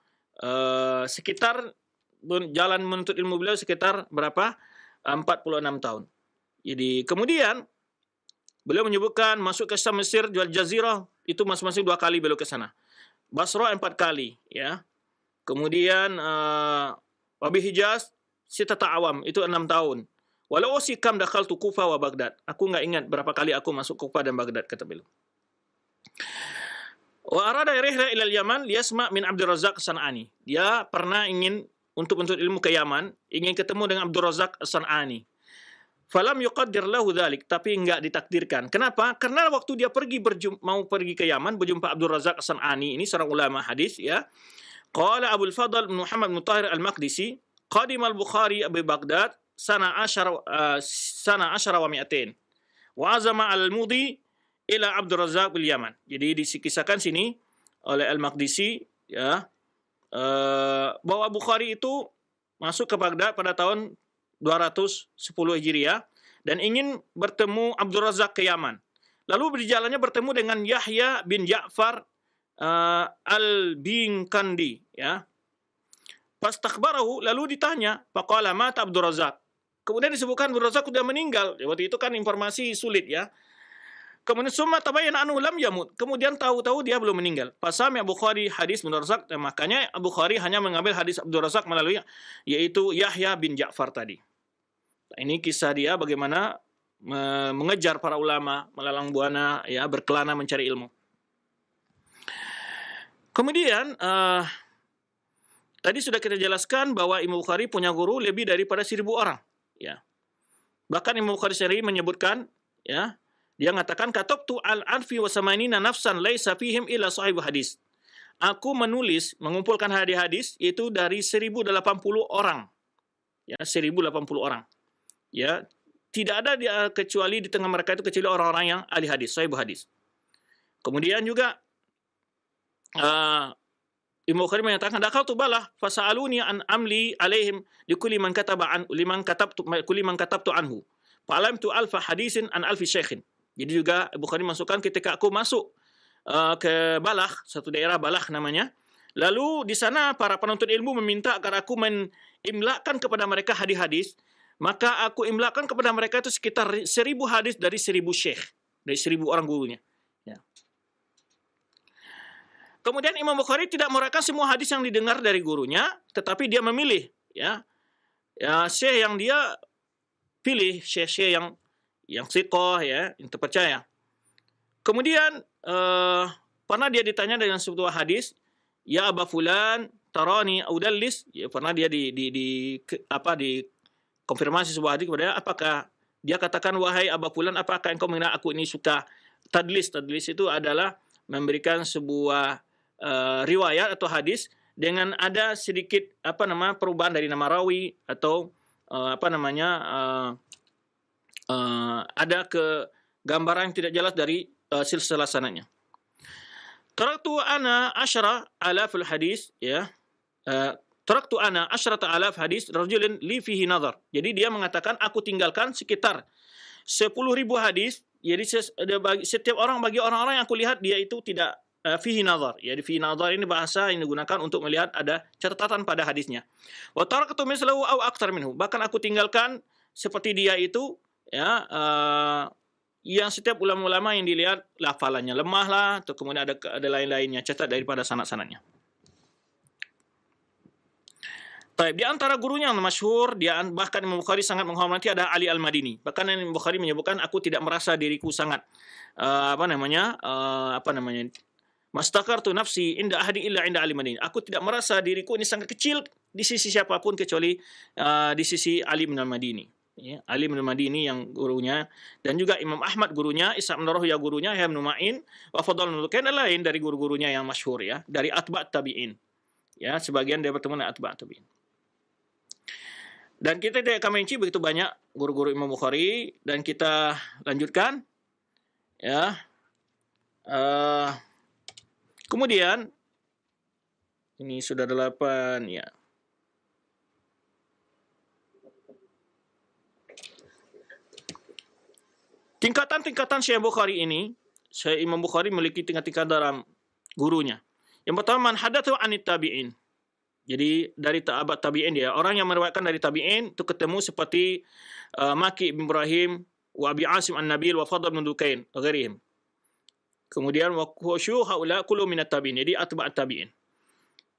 sekitar jalan menuntut ilmu beliau sekitar berapa? 46 tahun. Jadi kemudian beliau menyebutkan masuk ke Syam, Mesir, Wal Jazirah itu masing-masing 2 kali beliau ke sana. Basra 4 kali, ya. Kemudian Wabi Hijaz Sitata Awam itu 6 tahun. Walau sikam dakhaltu Kufa wa Baghdad. Aku enggak ingat berapa kali aku masuk Kufa dan Baghdad, kata beliau. Wa arada rihla ila al-Yaman liyasma' min Abdul Razzaq As-San'ani. Dia pernah ingin untuk menuntut ilmu ke Yaman, ingin ketemu dengan Abdul Razzaq As-San'ani. Falam yuqaddir lahu dzalik, tapi enggak ditakdirkan. Kenapa? Karena waktu dia mau pergi ke Yaman berjumpa Abdul Razzaq As-San'ani, ini seorang ulama hadis, ya. Qala Abdul Fadl bin Muhammad bin Tahir Al-Maqdisi, qadima al-Bukhari bi Baghdad sana 10 wa 200 wa azama al-mudi ila Abdul Razzaq bil Yaman. Jadi dikisahkan sini oleh Al-Maqdisi, ya, bahwa Bukhari itu masuk ke Baghdad pada tahun 210 Hijriah dan ingin bertemu Abdul Razzaq ke Yaman. Lalu berjalannya bertemu dengan Yahya bin Ja'far al-Binkandi, ya. Fastakhbarahu, lalu ditanya, faqala mata Abdul Razzaq. Kemudian disebutkan Abdul Razzaq sudah meninggal. Waktu itu kan informasi sulit, ya. Kemudian summa tabayyana anhu lam yamut. Kemudian tahu-tahu dia belum meninggal. Fasami Bukhari hadis Abdul Razzaq, dan makanya Bukhari hanya mengambil hadis Abdul Razzaq melalui yaitu Yahya bin Ja'far tadi. Ini kisah dia bagaimana mengejar para ulama, melalang buana, ya, berkelana mencari ilmu. Kemudian tadi sudah kita jelaskan bahwa Imam Bukhari punya guru lebih daripada 1000 orang, ya. Bahkan Imam Bukhari sendiri menyebutkan, ya, dia mengatakan katabtu al-alfi wa samanina nafsan laisa fihim illa sahib hadis. Aku menulis, mengumpulkan hadis-hadis itu dari 1080 orang. Ya, 1080 orang. Ya, tidak ada kecuali di tengah mereka itu kecuali orang-orang yang ahli hadis, sahib hadis. Kemudian juga Imam Bukhari menyatakan dakhaltu balah fasaluni an amli alaihim likulli man katabtu anhu fa'alamtu alfa hadisin an alfi syaikhin. Jadi juga Bukhari masukkan ketika aku masuk ke Balah, satu daerah Balah namanya, lalu di sana para penuntut ilmu meminta agar aku menimlakan kepada mereka hadis-hadis, maka aku imlakan kepada mereka itu sekitar 1000 hadis dari 1000 syekh, dari 1000 orang gurunya, ya. Kemudian Imam Bukhari tidak merayakan semua hadis yang didengar dari gurunya, tetapi dia memilih, ya, syekh yang dia pilih, syekh yang siqah, ya, yang terpercaya. Kemudian pernah dia ditanya dengan sebuah hadis, ya Aba Fulan tarani audallis, ya, pernah dia di konfirmasi sebuah hadis kepada dia, apakah dia katakan, wahai Aba Fulan, apakah engkau mengira aku ini suka tadlis? Tadlis itu adalah memberikan sebuah riwayat atau hadis dengan ada sedikit perubahan dari nama rawi atau ada gambaran yang tidak jelas dari silsilah sanadnya. Taraktu ana 10,000 hadis, ya. Taraktu ana 10,000 hadis rajulin li fihi nazar. Jadi dia mengatakan aku tinggalkan sekitar 10.000 hadis. Jadi setiap orang, bagi orang-orang yang aku lihat dia itu tidak fihi nazar. Ya, fihi nazar ini bahasa yang digunakan untuk melihat ada catatan pada hadisnya. Wa taraktu mislahu aw aktsar minhu. Bahkan aku tinggalkan seperti dia itu, ya, yang setiap ulama-ulama yang dilihat hafalannya lemah lah, atau kemudian ada lain-lainnya cacat daripada sanad-sanadnya. Baik, di antara gurunya yang masyhur, bahkan Imam Bukhari sangat menghormati, ada Ali Al-Madini. Bahkan Imam Bukhari menyebutkan, aku tidak merasa diriku sangat mastakartu nafsi inda ahadi illa inda Ali Madini. Aku tidak merasa diriku ini sangat kecil di sisi siapapun kecuali di sisi Ali bin Al-Madini. Ya, Ali bin Al-Madini yang gurunya, dan juga Imam Ahmad gurunya, Ishaq bin Rahuya gurunya, Yahya bin Ma'in, wa Fadl bin Lukain, dan lain dari guru-gurunya yang masyhur, ya, dari atba' tabi'in. Ya, sebagian dia bertemu dengan atba' tabi'in. Dan kita tidak akan merinci begitu banyak guru-guru Imam Bukhari, dan kita lanjutkan, ya. Kemudian ini sudah 8, ya. Tingkatan-tingkatan Syekh Bukhari ini, Syekh Imam Bukhari memiliki tingkat-tingkat dalam gurunya. Yang pertama, man hadatsu anit tabi'in. Jadi dari sahabat tabi'in dia. Orang yang meriwayatkan dari tabi'in itu ketemu seperti Maki bin Ibrahim wa Abi Asim An-Nabil wa Fadl bin Dukain wa ghairihim. Kemudian wa khusyu haula kullu min at-tabi'in. Jadi atba'at tabi'in.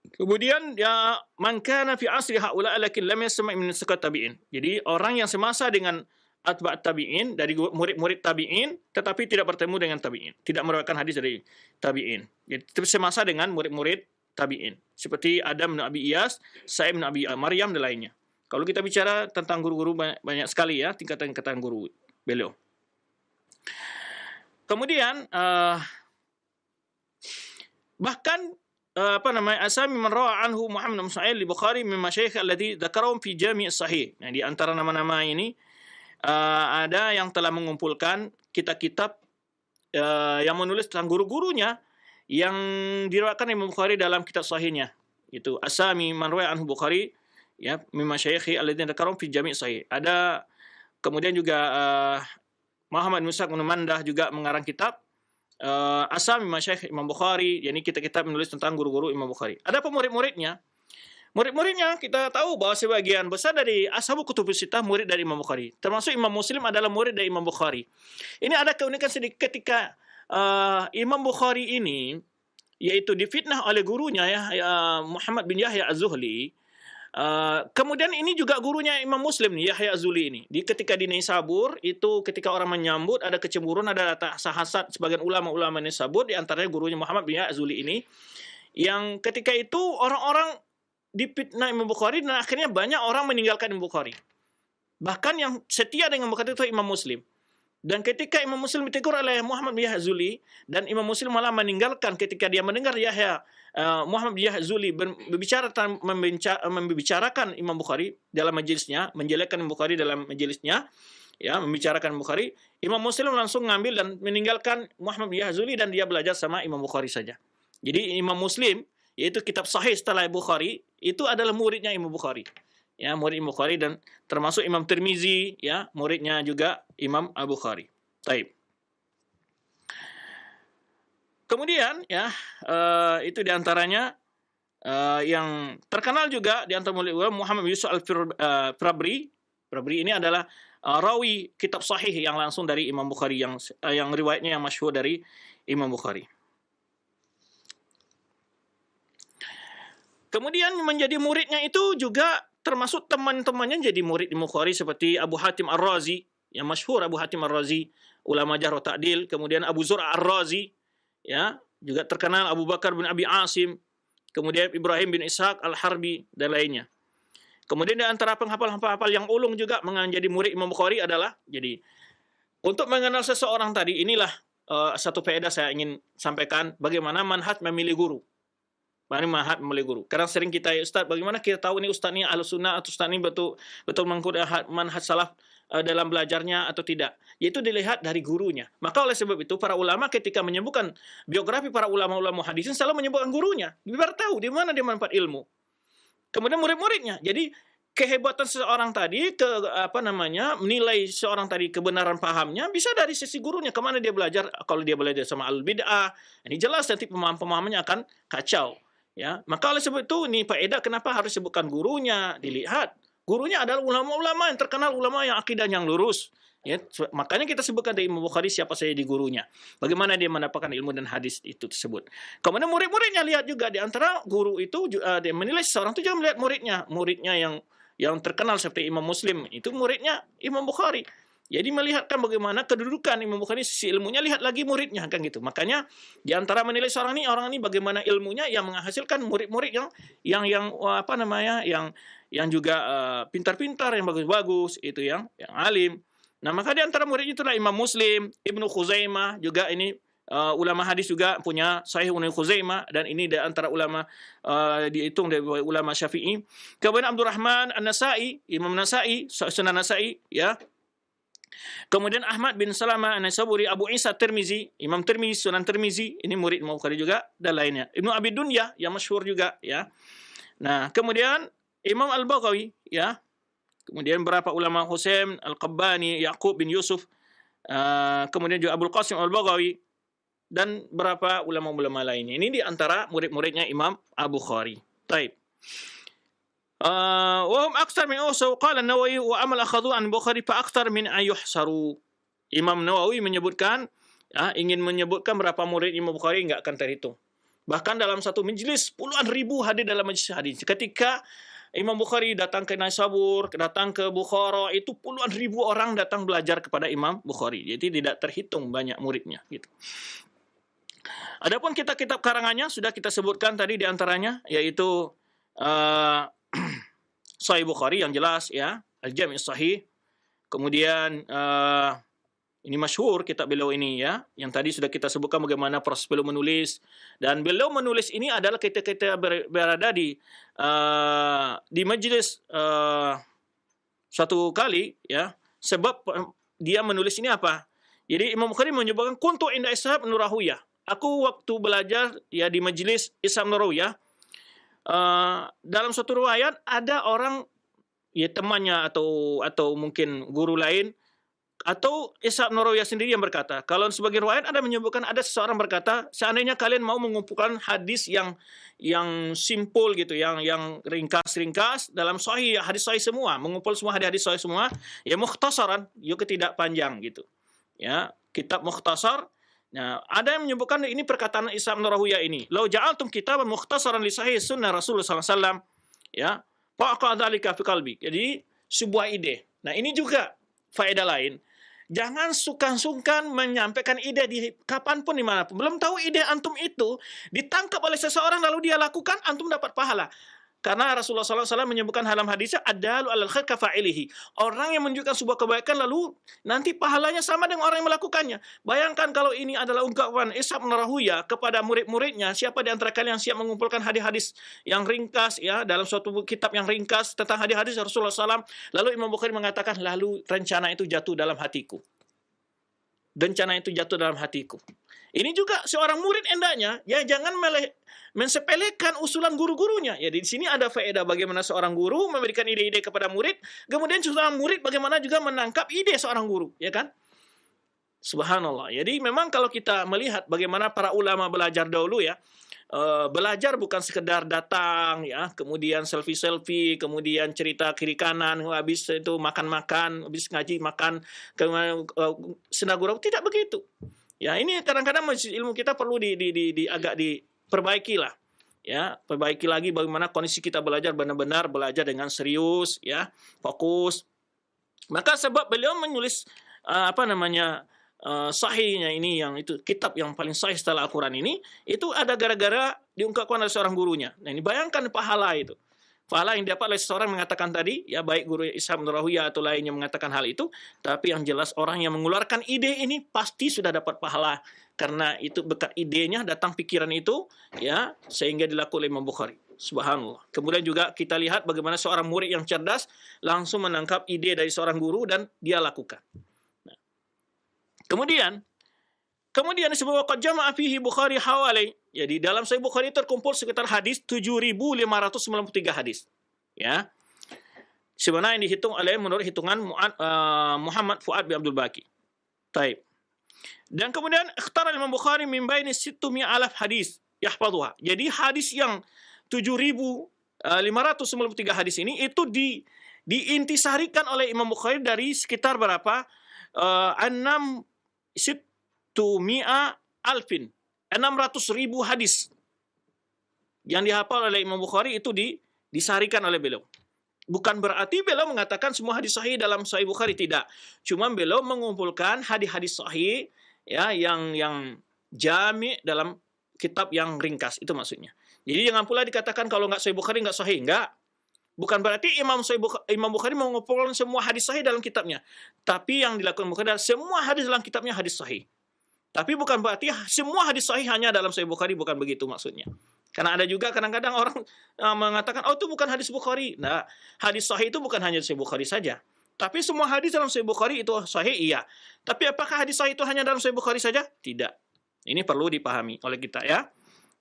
Kemudian ya man kana fi asri haula lakin lam yasma' min sakat tabi'in. Jadi orang yang semasa dengan atba'at tabi'in dari murid-murid tabi'in tetapi tidak bertemu dengan tabi'in, tidak meriwayatkan hadis dari tabi'in. Jadi semasa dengan murid-murid tabi'in seperti Adam bin Abi Iyas, Sa'id bin Abi Maryam dan lainnya. Kalau kita bicara tentang guru-guru banyak sekali ya tingkatan-tingkatan guru beliau. Kemudian bahkan asami man rawa anhu Muhammad bin Sa'id al-Bukhari min masyayikh alladhi dzakarahum fi Jami' as-Sahih. Nah, di antara nama-nama ini ada yang telah mengumpulkan kitab-kitab yang menulis tentang guru-gurunya yang diriwayatkan Imam Bukhari dalam kitab sahihnya. Itu asami man rawa anhu Bukhari ya min masyayikh alladhi dzakarahum fi Jami' as-Sahih. Ada kemudian juga Muhammad bin Musa bin Mandah juga mengarang kitab Asami Masyayikh Imam Bukhari. Yani kita menulis tentang guru-guru Imam Bukhari. Ada murid-muridnya. Murid-muridnya kita tahu bahwa sebagian besar dari ashabu kutubus sittah murid dari Imam Bukhari. Termasuk Imam Muslim adalah murid dari Imam Bukhari. Ini ada keunikan sedikit ketika Imam Bukhari ini yaitu difitnah oleh gurunya Muhammad bin Yahya Az-Zuhli. Kemudian ini juga gurunya Imam Muslim nih, Yahya Az-Zuli ini. Ketika di Naisabur itu ketika orang menyambut ada kecemburuan, ada hasad sebagian ulama-ulama Naisabur di antaranya gurunya Muhammad bin Yahya Az-Zuli ini yang ketika itu orang-orang difitnah Imam Bukhari dan akhirnya banyak orang meninggalkan Imam Bukhari. Bahkan yang setia dengan Bukhari itu Imam Muslim. Dan ketika Imam Muslim ditegur oleh Muhammad bin Yahya Az-Zuli dan Imam Muslim malah meninggalkan ketika dia mendengar Muhammad bin Yahya Az-Zuli membicarakan Imam Bukhari dalam majelisnya, menjelekkan Imam Bukhari dalam majelisnya, ya, membicarakan Bukhari, Imam Muslim langsung ngambil dan meninggalkan Muhammad bin Yahya Az-Zuli dan dia belajar sama Imam Bukhari saja. Jadi Imam Muslim yaitu kitab sahih setelah Bukhari itu adalah muridnya Imam Bukhari. Ya, murid Imam Bukhari dan termasuk Imam Tirmizi, ya, muridnya juga Imam Al-Bukhari. Baik. Kemudian ya itu diantaranya yang terkenal juga di antara murid Muhammad bin Yusuf Al-Firabri. Firabri ini adalah rawi kitab sahih yang langsung dari Imam Bukhari yang riwayatnya yang masyhur dari Imam Bukhari. Kemudian menjadi muridnya itu juga termasuk teman-temannya jadi murid Imam Bukhari seperti Abu Hatim Ar-Razi, yang masyhur Abu Hatim Ar-Razi, ulama jarh wa ta'dil, kemudian Abu Zur'a Ar-Razi, ya, juga terkenal Abu Bakar bin Abi Asim, kemudian Ibrahim bin Ishaq Al-Harbi dan lainnya. Kemudian di antara penghafal-penghafal yang ulung juga menjadi murid Imam Bukhari adalah, jadi untuk mengenal seseorang tadi inilah satu faedah saya ingin sampaikan bagaimana manhaj memilih guru. Manhaj memilih guru. Karena sering kita, Ustaz, bagaimana kita tahu ini Ustaz ini Ahlus Sunnah atau Ustaz ini betul mengikuti manhaj salaf dalam belajarnya atau tidak? Yaitu dilihat dari gurunya. Maka oleh sebab itu para ulama ketika menyebutkan biografi para ulama-ulama hadisin selalu menyebutkan gurunya. Biar tahu di mana dia manfaat ilmu. Kemudian murid-muridnya. Jadi kehebatan seseorang tadi menilai seorang tadi kebenaran pahamnya bisa dari sisi gurunya, kemana dia belajar. Kalau dia belajar sama al-bid'ah, ini jelas nanti pemahamannya akan kacau. Ya, maka oleh sebab itu ini faedah kenapa harus sebutkan gurunya, dilihat. Gurunya adalah ulama-ulama yang terkenal, ulama yang akidahnya yang lurus. Ya, makanya kita sebutkan dari Imam Bukhari siapa saja di gurunya. Bagaimana dia mendapatkan ilmu dan hadis itu tersebut. Kemudian murid-muridnya lihat juga di antara guru itu dia menilai seseorang itu juga melihat muridnya yang terkenal seperti Imam Muslim itu muridnya Imam Bukhari. Jadi melihatkan bagaimana kedudukan Imam Bukhari sisi ilmunya, lihat lagi muridnya kan gitu. Makanya di antara menilai orang ini bagaimana ilmunya yang menghasilkan murid-murid yang juga pintar-pintar, yang bagus-bagus, itu yang alim. Nah, maka di antara muridnya itulah Imam Muslim, Ibnu Khuzaimah juga ini ulama hadis juga punya Sahih Ibnu Khuzaimah dan ini di antara ulama dihitung dari ulama Syafi'i. Kemudian Abdurrahman An-Nasa'i, Imam Nasa'i, Sunan Nasa'i, ya. Kemudian Ahmad bin Salamah An-Naisaburi, Abu Isa Tirmizi, Imam Tirmizi, Sunan Tirmizi, ini murid Imam Bukhari juga dan lainnya. Ibnu Abi Dunya yang masyhur juga, ya. Nah, kemudian Imam Al-Baghawi, ya. Kemudian berapa ulama Husain Al-Qabbani, Yaqub bin Yusuf, kemudian juga Abdul Qasim Al-Baghawi dan berapa ulama-ulama lainnya. Ini di antara murid-muridnya Imam Al-Bukhari. Baik. Wahum akthar min usaw qala Nawawi wa amal akhadhu an Bukhari fa akthar min an yuhsaru. Imam Nawawi menyebutkan, ingin menyebutkan berapa murid Imam Bukhari enggak akan terhitung. Bahkan dalam satu majlis puluhan ribu hadir dalam majlis hadis. Ketika Imam Bukhari datang ke Naisabur, datang ke Bukhara, itu puluhan ribu orang datang belajar kepada Imam Bukhari. Jadi tidak terhitung banyak muridnya gitu. Adapun kitab-kitab karangannya sudah kita sebutkan tadi di antaranya, yaitu Sahih Bukhari yang jelas ya, Al-Jami' Sahih. Kemudian ini masyhur kitab beliau ini ya, yang tadi sudah kita sebutkan bagaimana proses beliau menulis, dan beliau menulis ini adalah ketika berada di majlis satu kali ya, sebab dia menulis ini apa? Jadi Imam Bukhari menyebutkan kuntu inda Ishaq bin Rahuyah. Aku waktu belajar ya di majlis Ishaq bin Rahuyah, dalam suatu riwayat ada orang ya temannya atau mungkin guru lain, atau Ishaq bin Rahuyah sendiri yang berkata. Kalau sebagai riwayat ada menyebutkan ada seseorang berkata, seandainya kalian mau mengumpulkan hadis yang simpul gitu, yang ringkas dalam sahih, hadis sahih semua, mengumpul semua hadis sahih semua, ya mukhtasaran, juga tidak panjang gitu. Ya, kitab mukhtasar. Nah, ada yang menyebutkan ini perkataan Ishaq bin Rahuyah ini. Lau ja'altum kitaban mukhtasaran li sahih sunnah Rasulullah sallallahu alaihi wasallam, ya, faqa dzalika fi qalbi. Jadi sebuah ide. Nah, ini juga faedah lain. Jangan sungkan-sungkan menyampaikan ide di kapanpun, dimanapun. Belum tahu ide antum itu ditangkap oleh seseorang lalu dia lakukan, antum dapat pahala. Karena Rasulullah SAW menyebutkan dalam hadisnya, adalu alal khair kafa'ilihi. Orang yang menunjukkan sebuah kebaikan lalu nanti pahalanya sama dengan orang yang melakukannya. Bayangkan kalau ini adalah ungkapan Ishaq bin Rahuyah kepada murid-muridnya, siapa di antara kalian yang siap mengumpulkan hadis-hadis yang ringkas ya, dalam suatu kitab yang ringkas tentang hadis-hadis Rasulullah SAW. Lalu Imam Bukhari mengatakan, lalu rencana itu jatuh dalam hatiku. Rencana itu jatuh dalam hatiku. Ini juga seorang murid hendaknya ya jangan mensepelekan usulan guru-gurunya. Ya di sini ada faedah bagaimana seorang guru memberikan ide-ide kepada murid, kemudian seorang murid bagaimana juga menangkap ide seorang guru, ya kan? Subhanallah. Jadi memang kalau kita melihat bagaimana para ulama belajar dahulu ya, belajar bukan sekedar datang ya, kemudian selfie, kemudian cerita kiri kanan, habis itu makan-makan, habis ngaji makan, kemudian senda gurau, tidak begitu. Ya, ini kadang-kadang ilmu kita perlu agak diperbaiki lah. Ya, perbaiki lagi bagaimana kondisi kita belajar, benar-benar belajar dengan serius ya, fokus. Maka sebab beliau menulis sahihnya ini, yang itu kitab yang paling sahih setelah Al-Quran ini, itu ada gara-gara diungkapkan oleh seorang gurunya. Nah, ini bayangkan pahala itu. Pahala yang dapat oleh seseorang mengatakan tadi, ya baik guru Ishaq bin Rahuyah atau lainnya mengatakan hal itu, tapi yang jelas orang yang mengeluarkan ide ini pasti sudah dapat pahala, karena itu berkat idenya datang pikiran itu, ya sehingga dilakukan oleh Imam Bukhari. Subhanallah. Kemudian juga kita lihat bagaimana seorang murid yang cerdas langsung menangkap ide dari seorang guru dan dia lakukan. Nah. Kemudian disebut qad jama'a fihi Bukhari hawali. Jadi dalam Sahih Bukhari terkumpul sekitar hadis 7.593 hadis. Ya. Sebenarnya yang dihitung oleh menurut hitungan Muhammad Fuad bin Abdul Baqi. Taib. Dan kemudian ikhtara Imam Bukhari min baini 600,000 hadis yahfazuha. Jadi hadis yang 7.593 hadis ini itu diintisarikan oleh Imam Bukhari dari sekitar berapa? 600,000 hadis yang dihafal oleh Imam Bukhari itu disarikan oleh beliau. Bukan berarti beliau mengatakan semua hadis sahih dalam Sahih Bukhari, tidak. Cuma beliau mengumpulkan hadis-hadis sahih ya yang jami' dalam kitab yang ringkas, itu maksudnya. Jadi jangan pula dikatakan kalau nggak Sahih Bukhari nggak sahih, enggak. Bukan berarti Imam Bukhari mengumpulkan semua hadis sahih dalam kitabnya. Tapi yang dilakukan Bukhari adalah semua hadis dalam kitabnya hadis sahih. Tapi bukan berarti semua hadis sahih hanya dalam Sahih Bukhari, bukan begitu maksudnya. Karena ada juga kadang-kadang orang mengatakan, oh itu bukan hadis Bukhari. Nah, hadis sahih itu bukan hanya Sahih Bukhari saja. Tapi semua hadis dalam Sahih Bukhari itu sahih, iya. Tapi apakah hadis sahih itu hanya dalam Sahih Bukhari saja? Tidak. Ini perlu dipahami oleh kita ya.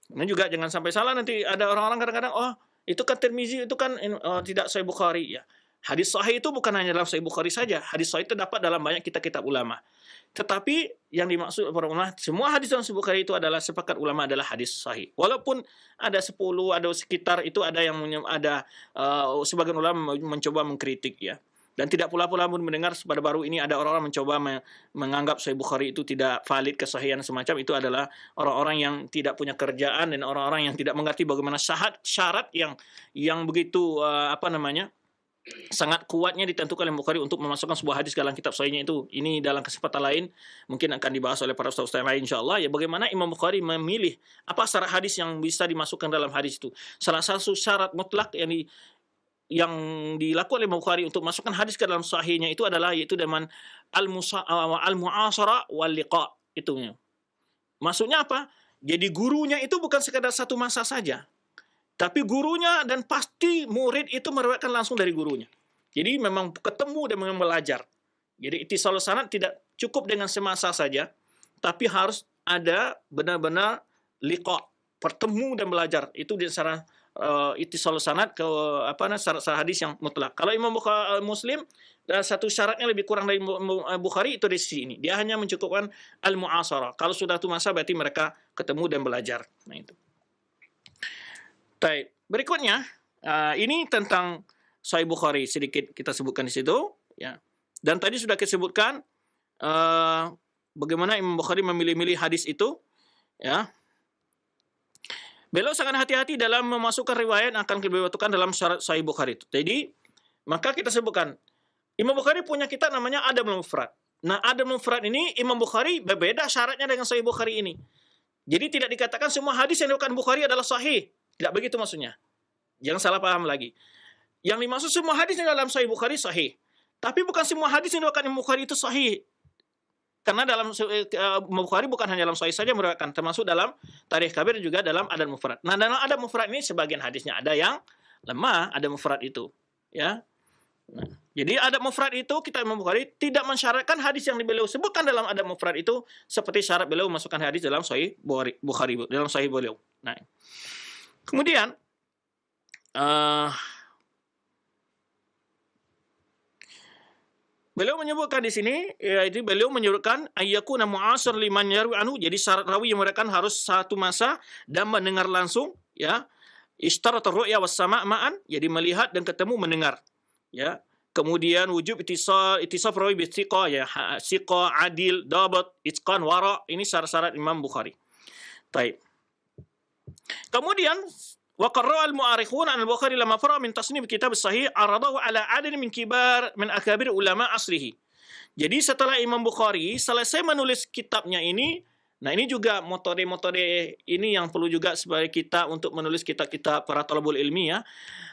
Dan juga jangan sampai salah, nanti ada orang-orang kadang-kadang, oh itu kan Tirmizi, itu kan tidak Sahih Bukhari. Ya. Hadis sahih itu bukan hanya dalam Sahih Bukhari saja. Hadis sahih itu dapat dalam banyak kitab-kitab ulama. Tetapi yang dimaksud para ulama, semua hadis dalam Sahih Bukhari itu adalah sepakat ulama adalah hadis sahih. Walaupun ada 10, ada sekitar itu ada yang ada sebagian ulama mencoba mengkritik ya. Dan tidak pula pun mendengar pada baru ini ada orang-orang mencoba menganggap Sahih Bukhari itu tidak valid, kesahihan semacam itu adalah orang-orang yang tidak punya kerjaan dan orang-orang yang tidak mengerti bagaimana syarat yang begitu sangat kuatnya ditentukan oleh Bukhari untuk memasukkan sebuah hadis dalam kitab sahihnya itu. Ini dalam kesempatan lain mungkin akan dibahas oleh para ustaz-ustaz lain insyaallah ya, bagaimana Imam Bukhari memilih apa syarat hadis yang bisa dimasukkan dalam hadis itu. Salah satu syarat mutlak yang dilakukan oleh Imam Bukhari untuk masukkan hadis ke dalam sahihnya itu adalah yaitu dengan al-mu'asara wal liqa itunya. Maksudnya apa? Jadi gurunya itu bukan sekadar satu masa saja. Tapi gurunya dan pasti murid itu meriwayatkan langsung dari gurunya. Jadi memang ketemu dan memang belajar. Jadi ittisalus sanad tidak cukup dengan semasa saja, tapi harus ada benar-benar liqa, bertemu dan belajar. Itu di antara ittisalus sanad ke syarat hadis yang mutlak. Kalau Imam Muslim satu syaratnya lebih kurang dari Bukhari itu di sisi ini. Dia hanya mencukupkan al-mu'asara. Kalau sudah itu masa berarti mereka ketemu dan belajar. Nah itu. Baik, berikutnya ini tentang Sahih Bukhari sedikit kita sebutkan di situ ya. Dan tadi sudah kita sebutkan bagaimana Imam Bukhari memilih-milih hadis itu ya. Beliau sangat hati-hati dalam memasukkan riwayat yang akan beliau masukkan dalam syarat Sahih Bukhari itu. Jadi, maka kita sebutkan Imam Bukhari punya kitab namanya Adabul Mufrad. Nah, Adabul Mufrad ini Imam Bukhari berbeda syaratnya dengan Sahih Bukhari ini. Jadi tidak dikatakan semua hadis yang diriwayatkan Bukhari adalah sahih. Tidak begitu maksudnya. Jangan salah paham lagi. Yang dimaksud semua hadis yang dalam Sahih Bukhari sahih. Tapi bukan semua hadis yang diriwayatkan Imam Bukhari itu sahih. Karena dalam Bukhari bukan hanya dalam Sahih saja meriwayatkan, termasuk dalam Tarikh Kabir juga dalam Adab Mufrad. Nah, dalam Adab Mufrad ini sebagian hadisnya ada yang lemah, ada mufrad itu, ya. Nah, jadi Adab Mufrad itu kita Imam Bukhari tidak mensyaratkan hadis yang beliau sebutkan dalam Adab Mufrad itu seperti syarat beliau memasukkan hadis dalam Sahih Bukhari dalam Sahih beliau. Nah, kemudian beliau menyebutkan di sini, yaitu beliau menyebutkan ayyakuna mu'asir liman yarwi anhu. Jadi syarat rawi yang meriwayatkan harus satu masa dan mendengar langsung, ya. Ishtarat ar-ru'ya was sama' ma'an, jadi melihat dan ketemu mendengar, ya. Kemudian wujub ittisaf rawi bi thiqah, ya, thiqah, adil, dabat, itqan, wara. Ini syarat-syarat Imam Bukhari. Baik. Kemudian وقرر المؤرخون أن البخاري لما فرغ من تصنيف كتاب الصحيح عرضه على عدد من أكابر علماء عصره. Jadi setelah Imam Bukhari selesai menulis kitabnya ini, nah ini juga metode-metode ini yang perlu juga sebagai kita untuk menulis kitab-kitab para thalabul ilmi ya.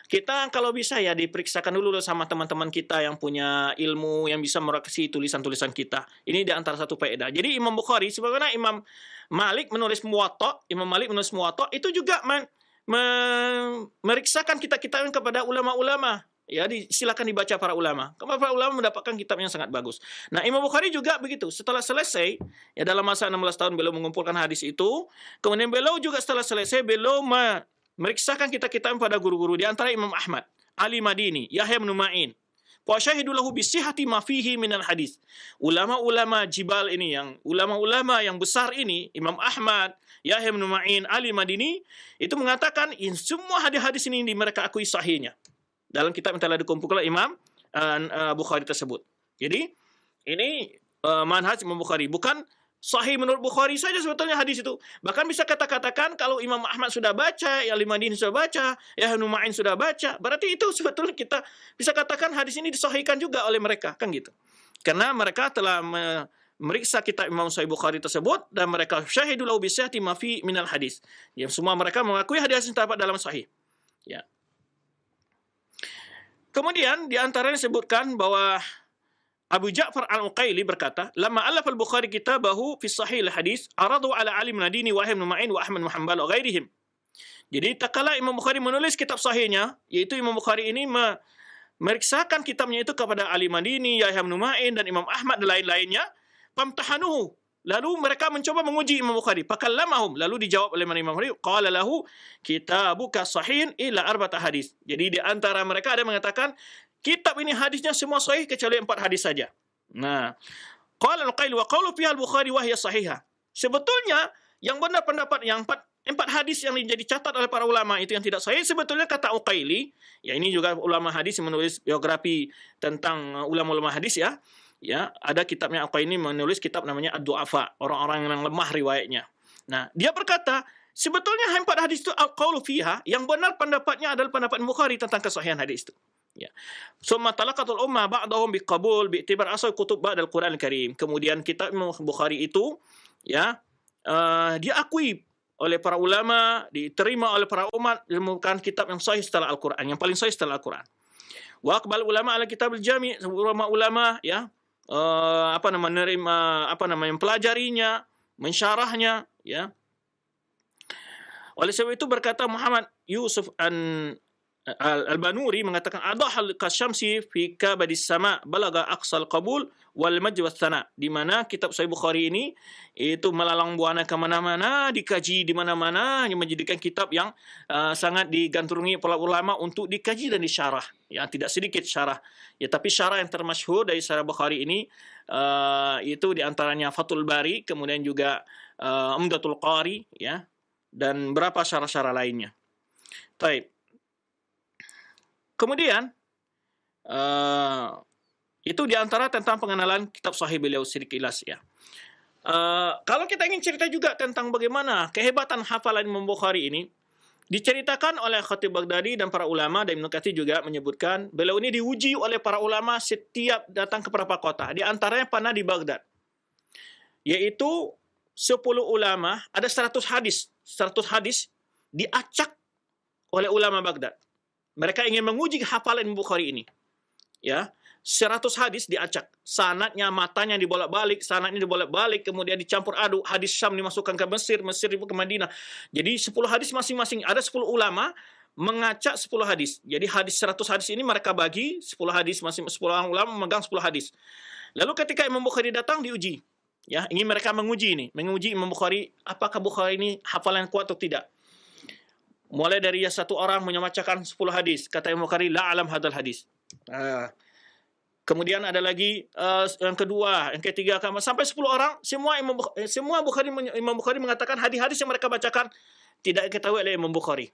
Kita kalau bisa ya diperiksakan dulu sama teman-teman kita yang punya ilmu yang bisa meredaksi tulisan-tulisan kita. Ini di antara satu faedah. Jadi Imam Bukhari sebagaimana Imam Malik menulis Muwatta, itu juga meriksakan kitab-kitab kepada ulama-ulama. Ya, silakan dibaca para ulama. Karena para ulama mendapatkan kitab yang sangat bagus. Nah, Imam Bukhari juga begitu. Setelah selesai, ya dalam masa 16 tahun beliau mengumpulkan hadis itu, kemudian beliau juga setelah selesai beliau meriksakan kitab-kitab pada guru-guru di antara Imam Ahmad, Ali Madini, Yahya bin Ma'in. Wa syahidu lahu bi sihhati ma fihi minal hadis. Ulama-ulama jibal ini ulama-ulama yang besar ini, Imam Ahmad, Yahya bin Ma'in, Ali Madini, itu mengatakan semua hadis-hadis ini mereka akui sahihnya. Dalam kitab yang telah dikumpulkan oleh Imam Bukhari tersebut. Jadi, ini manhaj Imam Bukhari. Bukan sahih menurut Bukhari saja sebetulnya hadis itu. Bahkan bisa katakan kalau Imam Ahmad sudah baca, ya Al-Madini sudah baca, ya Nu'ain sudah baca, berarti itu sebetulnya kita bisa katakan hadis ini disahihkan juga oleh mereka, kan gitu. Karena mereka telah meriksa kitab Imam Sahih Bukhari tersebut dan mereka syahidu lahu bi sihhati ma fi minal hadis. Ya, semua mereka mengakui hadis yang terdapat dalam sahih. Ya. Kemudian di antaranya disebutkan bahwa Abu Ja'far Al-Uqaili berkata, "Lamma alafa al-Bukhari kitabahu fi sahih al-hadis, aradu ala alim Madini wa Ibnu Ma'in wa Ahmad bin Hanbal wa ghairihim." Jadi tatkala Imam Bukhari menulis kitab sahihnya, yaitu Imam Bukhari ini meriksakan kitabnya itu kepada Ali Madini, Yahya bin Ma'in dan Imam Ahmad dan lain-lainnya, famtahanuhu. Lalu mereka mencoba menguji Imam Bukhari. Fakallamahum, lalu dijawab oleh Imam Bukhari, qala lahu kitabuka sahihin illa arba'at hadis. Jadi di antara mereka ada yang mengatakan kitab ini hadisnya semua sahih kecuali 4 hadis saja. Nah, qala al-Uqaili wa qawlu fiha al-Bukhari wa hiya sahihah. Sebetulnya yang benar pendapat yang 4 hadis yang menjadi catat oleh para ulama itu yang tidak sahih, sebetulnya kata Uqaili, ya ini juga ulama hadis yang menulis biografi tentang ulama-ulama hadis ya. Ya, ada kitabnya Uqaili menulis kitab namanya Ad-Du'afa, orang-orang yang lemah riwayatnya. Nah, dia berkata, sebetulnya 4 hadis itu al-qawlu fiha, yang benar pendapatnya adalah pendapat Bukhari tentang kesahihan hadis itu. Ya. Summa talaqatul ummah ba'dahum biqabul bi'tibar asal kutub ba'dal Qur'an al-Karim. Kemudian kitab Bukhari itu ya diakui oleh para ulama, diterima oleh para umat, merupakan kitab yang sahih setelah Al-Qur'an, yang paling sahih setelah Al-Qur'an. Wa aqbal ulama ala kitab al-jami', ulama ya menerima mempelajarinya, mensyarahnya ya. Oleh sebab itu berkata Muhammad Yusuf Al-Banuri mengatakan adahal kasyamsi fi kabadis sama balaga aqsal qabul wal majd was sana, di mana kitab Sahih Bukhari ini itu melalang buana ke mana-mana, dikaji di mana-mana, yang menjadikan kitab yang sangat digandrungi para ulama untuk dikaji dan disyarah. Ya, tidak sedikit syarah. Ya, tapi syarah yang termasyhur dari Sahih Bukhari ini itu di antaranya Fathul Bari, kemudian juga Umdatul Qari ya, dan berapa syarah-syarah lainnya. Baik. Kemudian itu diantara tentang pengenalan kitab sahih beliau sekilas ya. Kalau kita ingin cerita juga tentang bagaimana kehebatan hafalan Imam Bukhari ini, diceritakan oleh Khatib Baghdadi dan para ulama, dan Ibnu Katsir juga menyebutkan beliau ini diuji oleh para ulama setiap datang ke beberapa kota. Di antaranya pernah di Baghdad, yaitu 10 ulama, ada 100 hadis diacak oleh ulama Baghdad. Mereka ingin menguji hafalan Bukhari ini. Ya, 100 hadis diacak. Sanadnya, matanya dibolak-balik, sanadnya dibolak-balik, kemudian dicampur aduk. Hadis Syam dimasukkan ke Mesir, Mesir ke Madinah. Jadi 10 hadis masing-masing. Ada 10 ulama mengacak 10 hadis. Jadi hadis 100 hadis ini mereka bagi 10 hadis, masing 10 orang ulama memegang 10 hadis. Lalu ketika Imam Bukhari datang diuji. Ya, ingin mereka menguji Imam Bukhari, apakah Bukhari ini hafalan kuat atau tidak. Mulai dari satu orang membacakan 10 hadis, kata Imam Bukhari, la alam hadal hadis. Kemudian ada lagi yang kedua, yang ketiga, sampai 10 orang, semua Imam Bukhari mengatakan hadis-hadis yang mereka bacakan tidak diketahui oleh Imam Bukhari.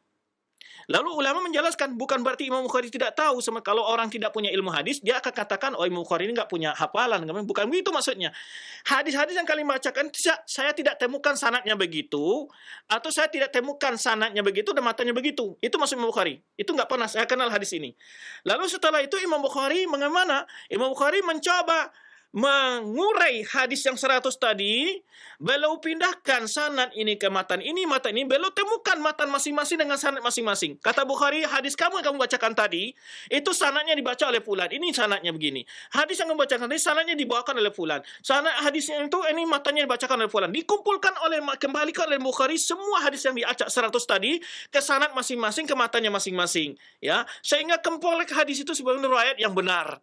Lalu ulama menjelaskan, bukan berarti Imam Bukhari tidak tahu. Kalau orang tidak punya ilmu hadis, dia akan katakan, oh Imam Bukhari ini nggak punya hafalan. Bukan begitu maksudnya. Hadis-hadis yang kalian bacakan, saya tidak temukan sanadnya begitu, atau saya tidak temukan sanadnya begitu dan matanya begitu. Itu maksud Imam Bukhari. Itu nggak pernah saya kenal hadis ini. Lalu setelah itu Imam Bukhari bagaimana? Imam Bukhari mencoba mengurai hadis yang 100 tadi, beliau pindahkan sanad ini ke matan ini, beliau temukan matan masing-masing dengan sanad masing-masing. Kata Bukhari, hadis kamu yang kamu bacakan tadi, itu sanadnya dibaca oleh fulan, ini sanadnya begini. Hadis yang kamu bacakan tadi, sanadnya dibawakan oleh fulan. Sanad hadisnya itu, ini matanya dibacakan oleh fulan. Dikumpulkan kembalikan oleh Bukhari semua hadis yang diacak 100 tadi ke sanad masing-masing, ke matanya masing-masing. Ya, sehingga kembali hadis itu sebagai riwayat yang benar.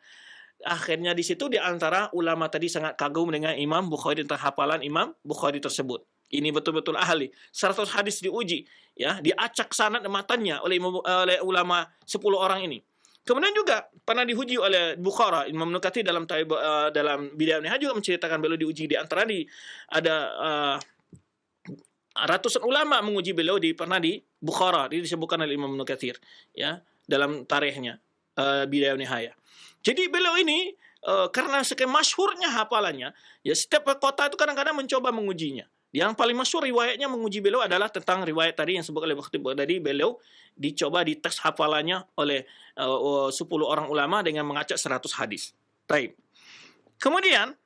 Akhirnya di situ di antara ulama tadi sangat kagum dengan Imam Bukhari tentang hafalan Imam Bukhari tersebut. Ini betul-betul ahli. 100 hadis diuji, ya, diacak sanad matanya oleh ulama 10 orang ini. Kemudian juga pernah diuji oleh Bukhara. Imam Ibnu Katsir dalam bidayahnya juga menceritakan beliau diuji, di antara ada ratusan ulama menguji beliau pernah di Bukhara. Ini disebutkan oleh Imam Ibnu Katsir ya dalam tarikhnya Bidayah Nihayah. Jadi beliau ini karena sekian masyhurnya hafalannya, ya setiap kota itu kadang-kadang mencoba mengujinya. Yang paling masyhur riwayatnya menguji beliau adalah tentang riwayat tadi yang disebut oleh Khatib Baghdadi. Beliau dicoba dites hafalannya oleh 10 orang ulama dengan mengacak 100 hadis. Baik. Kemudian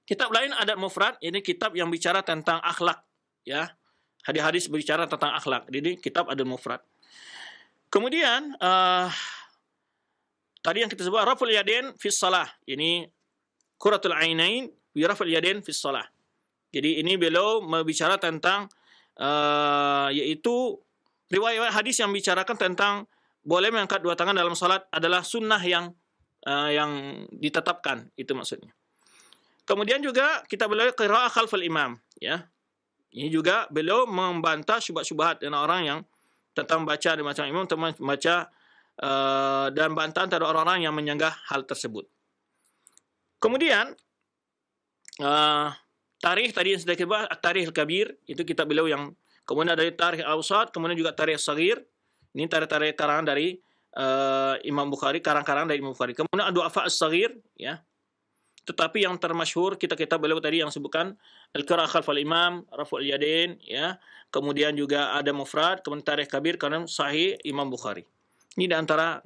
kitab lain Adab Mufrad, ini kitab yang bicara tentang akhlak, ya. Hadis-hadis berbicara tentang akhlak. Jadi kitab Adab Mufrad. Kemudian tadi yang kita sebut Raful Yadain fi Shalah. Ini Qurratul Ainain bi Raful Yadain fi Shalah. Jadi ini beliau berbicara tentang yaitu riwayat hadis yang bicarakan tentang boleh mengangkat dua tangan dalam salat adalah sunnah yang ditetapkan, itu maksudnya. Kemudian juga kita belajar qiraah khalfal imam, ya. Ini juga beliau membantah syubhat-syubhat dan orang yang tentang baca di macam imam, tentang baca dan bantahan terhadap orang-orang yang menyanggah hal tersebut. Kemudian tarikh tadi yang sudah kita bahas, Tarikh Al-Kabir, itu kitab beliau yang kemudian dari Tarikh Al-Awsat, kemudian juga Tarikh Al-Saghir. Ini tarikh-tarikh karangan dari Imam Bukhari, karang-karang dari Imam Bukhari. Kemudian Ad-Du'afa As-Saghir, ya. Tetapi yang termasyhur kitab beliau tadi yang sebutkan Al-Qira'ah Khalfal Imam, Raf'ul Yadain, ya. Kemudian juga ada Mufrad, kemudian Tarikh Kabir karena Sahih Imam Bukhari. Ini di antara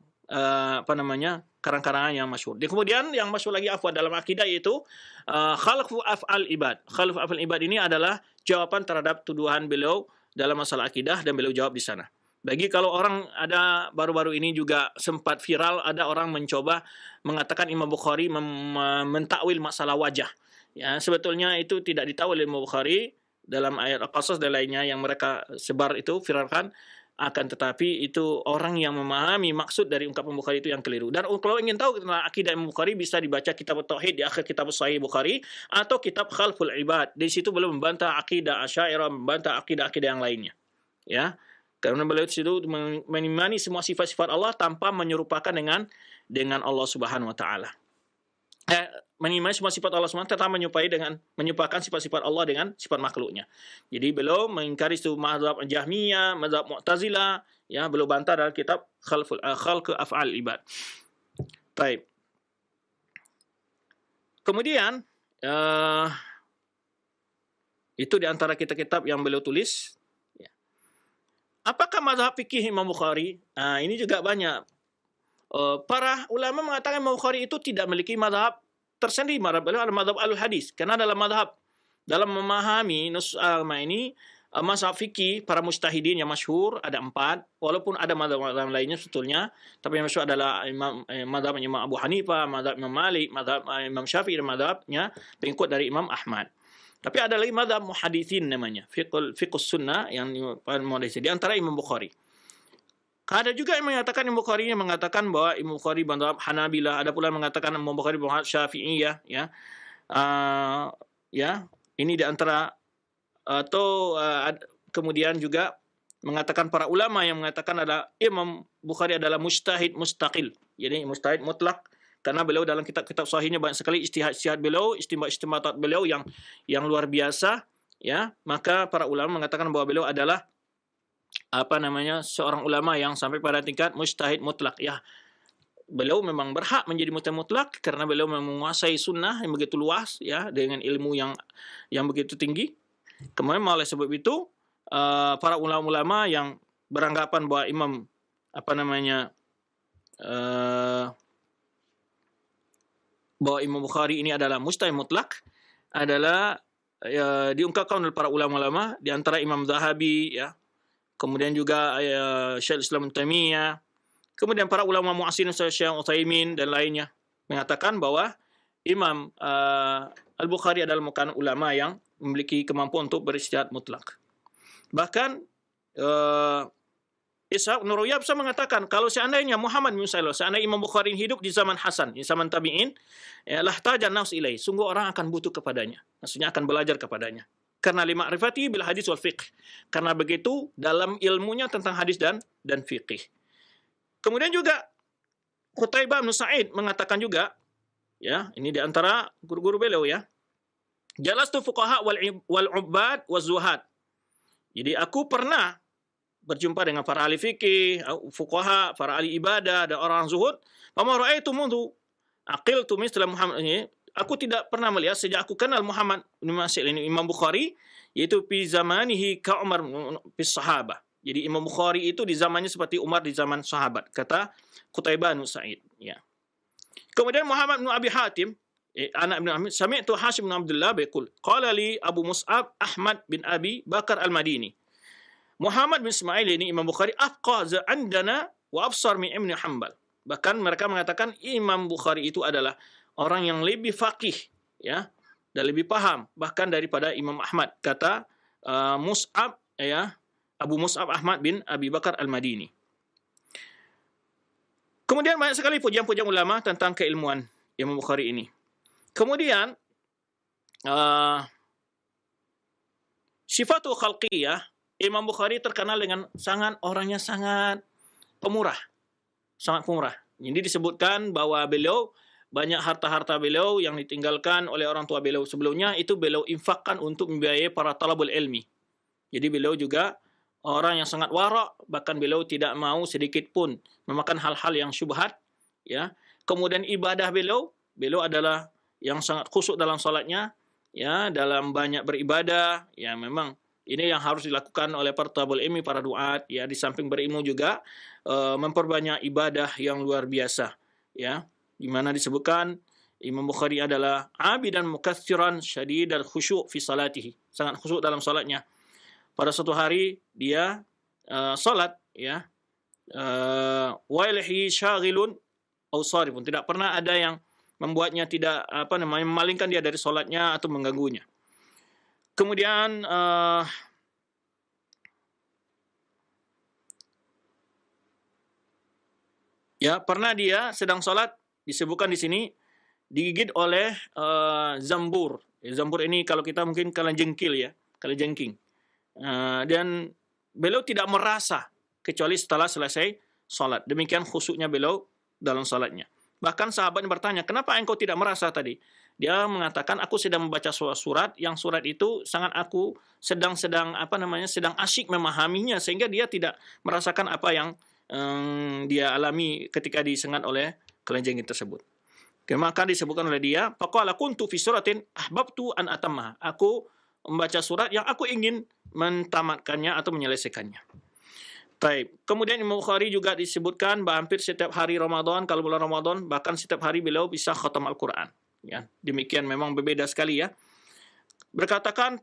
karang-karangan yang masyhur. Dan kemudian yang masyhur lagi dalam akidah yaitu Khalqu Af'al Ibad. Khalqu Af'al Ibad ini adalah jawaban terhadap tuduhan beliau dalam masalah akidah dan beliau jawab di sana. Bagi kalau orang ada baru-baru ini juga sempat viral, ada orang mencoba mengatakan Imam Bukhari mentakwil masalah wajah. Ya, sebetulnya itu tidak ditakwil oleh Imam Bukhari dalam ayat Al-Qasas dan lainnya yang mereka sebar itu viralkan. Akan tetapi itu orang yang memahami maksud dari ungkapan Bukhari itu yang keliru. Dan kalau ingin tahu tentang akidah Imam Bukhari bisa dibaca kitab Tauhid di akhir kitab Sahih Bukhari atau kitab Khalful Ibad. Di situ beliau membantah akidah Asy'ariyah, membantah akidah-akidah yang lainnya. Ya. Karena beliau di situ mengimani semua sifat-sifat Allah tanpa menyerupakan dengan Allah Subhanahu wa taala. Mengimani semua sifat Allah SWT tetap menyerupakan sifat-sifat Allah dengan sifat makhluknya. Jadi beliau mengingkari itu mazhab Jahmiyah, mazhab Mu'tazilah, ya, beliau bantah dalam kitab Khalq Af'al Ibad. Baik. Kemudian itu di antara kitab-kitab yang beliau tulis. Apakah mazhab fikih Imam Bukhari? Ini juga banyak. Para ulama mengatakan Imam Bukhari itu tidak memiliki mazhab tersendiri. Mazhab beliau adalah mazhab al-hadis. Karena dalam mazhab, dalam memahami nusus agama ini, mazhab fikih para mujtahidin yang masyhur ada 4. Walaupun ada mazhab lainnya sebetulnya, tapi yang masyhur adalah mazhab Imam Abu Hanifah, mazhab Imam Malik, mazhab Imam Syafi'i dan mazhabnya pengikut dari Imam Ahmad. Tapi ada lagi mazhab muhaditsin namanya, fiqhus sunnah yang muhaditsin di antara Imam Bukhari. Ada juga yang mengatakan Imam Bukhari yang mengatakan bahwa Imam Bukhari mazhab Hanabilah, ada pula yang mengatakan Imam Bukhari mazhab Syafi'iyah, ya. Ya, ini di antara atau kemudian juga mengatakan para ulama yang mengatakan adalah Imam Bukhari adalah mujtahid mustaqil. Jadi mujtahid mutlak. Karena beliau dalam kitab sahihnya banyak sekali ijtihad beliau, istimbatat beliau yang luar biasa, ya. Maka para ulama mengatakan bahwa beliau adalah seorang ulama yang sampai pada tingkat mujtahid mutlak, ya. Beliau memang berhak menjadi mujtahid mutlak karena beliau menguasai sunnah yang begitu luas, ya, dengan ilmu yang begitu tinggi. Kemudian oleh sebab itu para ulama-ulama yang beranggapan bahwa Imam bahwa Imam Bukhari ini adalah mujtahid mutlak adalah diungkapkan oleh para ulama-ulama di antara Imam Zahabi, ya. Kemudian juga Syekh Islam Taimiyah, kemudian para ulama mu'asirin Syekh Utsaimin dan lainnya mengatakan bahwa Imam Al-Bukhari adalah merupakan ulama yang memiliki kemampuan untuk berijtihad mutlak. Bahkan Ishaq Nur Yabsa mengatakan kalau seandainya Muhammad bin Sa'id, seandainya Imam Bukhari hidup di zaman Hasan, di zaman tabi'in, lah tajan nas ilai, sungguh orang akan butuh kepadanya. Maksudnya akan belajar kepadanya. Karena lima rifati bil hadis wal fiqh. Karena begitu dalam ilmunya tentang hadis dan fiqh. Kemudian juga Qutaibah bin Sa'id mengatakan juga, ya, ini di antara guru-guru beliau, ya. Jalastu fuqaha wal ubbad waz zuhad. Jadi aku pernah berjumpa dengan para ahli fikih, fuqaha, para ahli ibadah, dan orang zuhud. Fama ra'aitu mundu aqiltu misla Muhammad ini. Aku tidak pernah melihat sejak aku kenal Muhammad bin Mas'ud ini Imam Bukhari, yaitu fi zamanihi ka Umar fi sahabah. Jadi Imam Bukhari itu di zamannya seperti Umar di zaman sahabat, kata Qutaibah bin Sa'id, ya. Kemudian Muhammad bin Abi Hatim, anak bin Ahmad, sami'tu Hashim bin Abdullah biqul, qala li Abu Mus'ab Ahmad bin Abi Bakar Al-Madini. Muhammad bin Ismail ini Imam Bukhari afqaza andana wa absar min Ibn Hanbal. Bahkan mereka mengatakan Imam Bukhari itu adalah orang yang lebih faqih, ya, dan lebih paham bahkan daripada Imam Ahmad, kata Mus'ab, ya, Abu Mus'ab Ahmad bin Abi Bakar Al-Madini. Kemudian banyak sekali pujian-pujian ulama tentang keilmuan Imam Bukhari ini. Kemudian sifatul khalqiyah, Imam Bukhari terkenal dengan orangnya sangat pemurah, sangat murah. Jadi disebutkan bahwa beliau banyak harta-harta beliau yang ditinggalkan oleh orang tua beliau sebelumnya itu beliau infakkan untuk membiayai para talabul ilmi. Jadi beliau juga orang yang sangat warak, bahkan beliau tidak mau sedikit pun memakan hal-hal yang syubhat, ya. Kemudian ibadah beliau adalah yang sangat khusyuk dalam salatnya, ya, dalam banyak beribadah, ya memang ini yang harus dilakukan oleh para talabul ilmi, para duat, ya, di samping berilmu juga memperbanyak ibadah yang luar biasa, ya. Di mana disebutkan Imam Bukhari adalah abidan mukatsiran syadidal khusyuk fi salatihi, sangat khusyuk dalam salatnya. Pada suatu hari dia salat, ya, wailahi syaghilun aw sarifun, tidak pernah ada yang membuatnya tidak memalingkan dia dari salatnya atau mengganggunya. Kemudian ya, pernah dia sedang salat, disebutkan di sini digigit oleh zambur. Zambur ini kalau kita mungkin kalajengking, ya, kalajengking. Dan beliau tidak merasa kecuali setelah selesai salat. Demikian khusyuknya beliau dalam salatnya. Bahkan sahabatnya bertanya, kenapa engkau tidak merasa tadi? Dia mengatakan, aku sedang membaca surat, yang surat itu sangat aku sedang asyik memahaminya, sehingga dia tidak merasakan apa yang dia alami ketika disengat oleh kelenjeng tersebut. Maka disebutkan oleh dia, faqala kuntu fi suratin ahbabtu an atammaha. Aku membaca surat yang aku ingin mentamatkannya atau menyelesaikannya. Baik. Kemudian Imam Bukhari juga disebutkan bahwa hampir setiap hari Ramadan, kalau bulan Ramadan, bahkan setiap hari beliau bisa khatam Al-Quran. Ya, demikian memang berbeda sekali, ya. Berkatakan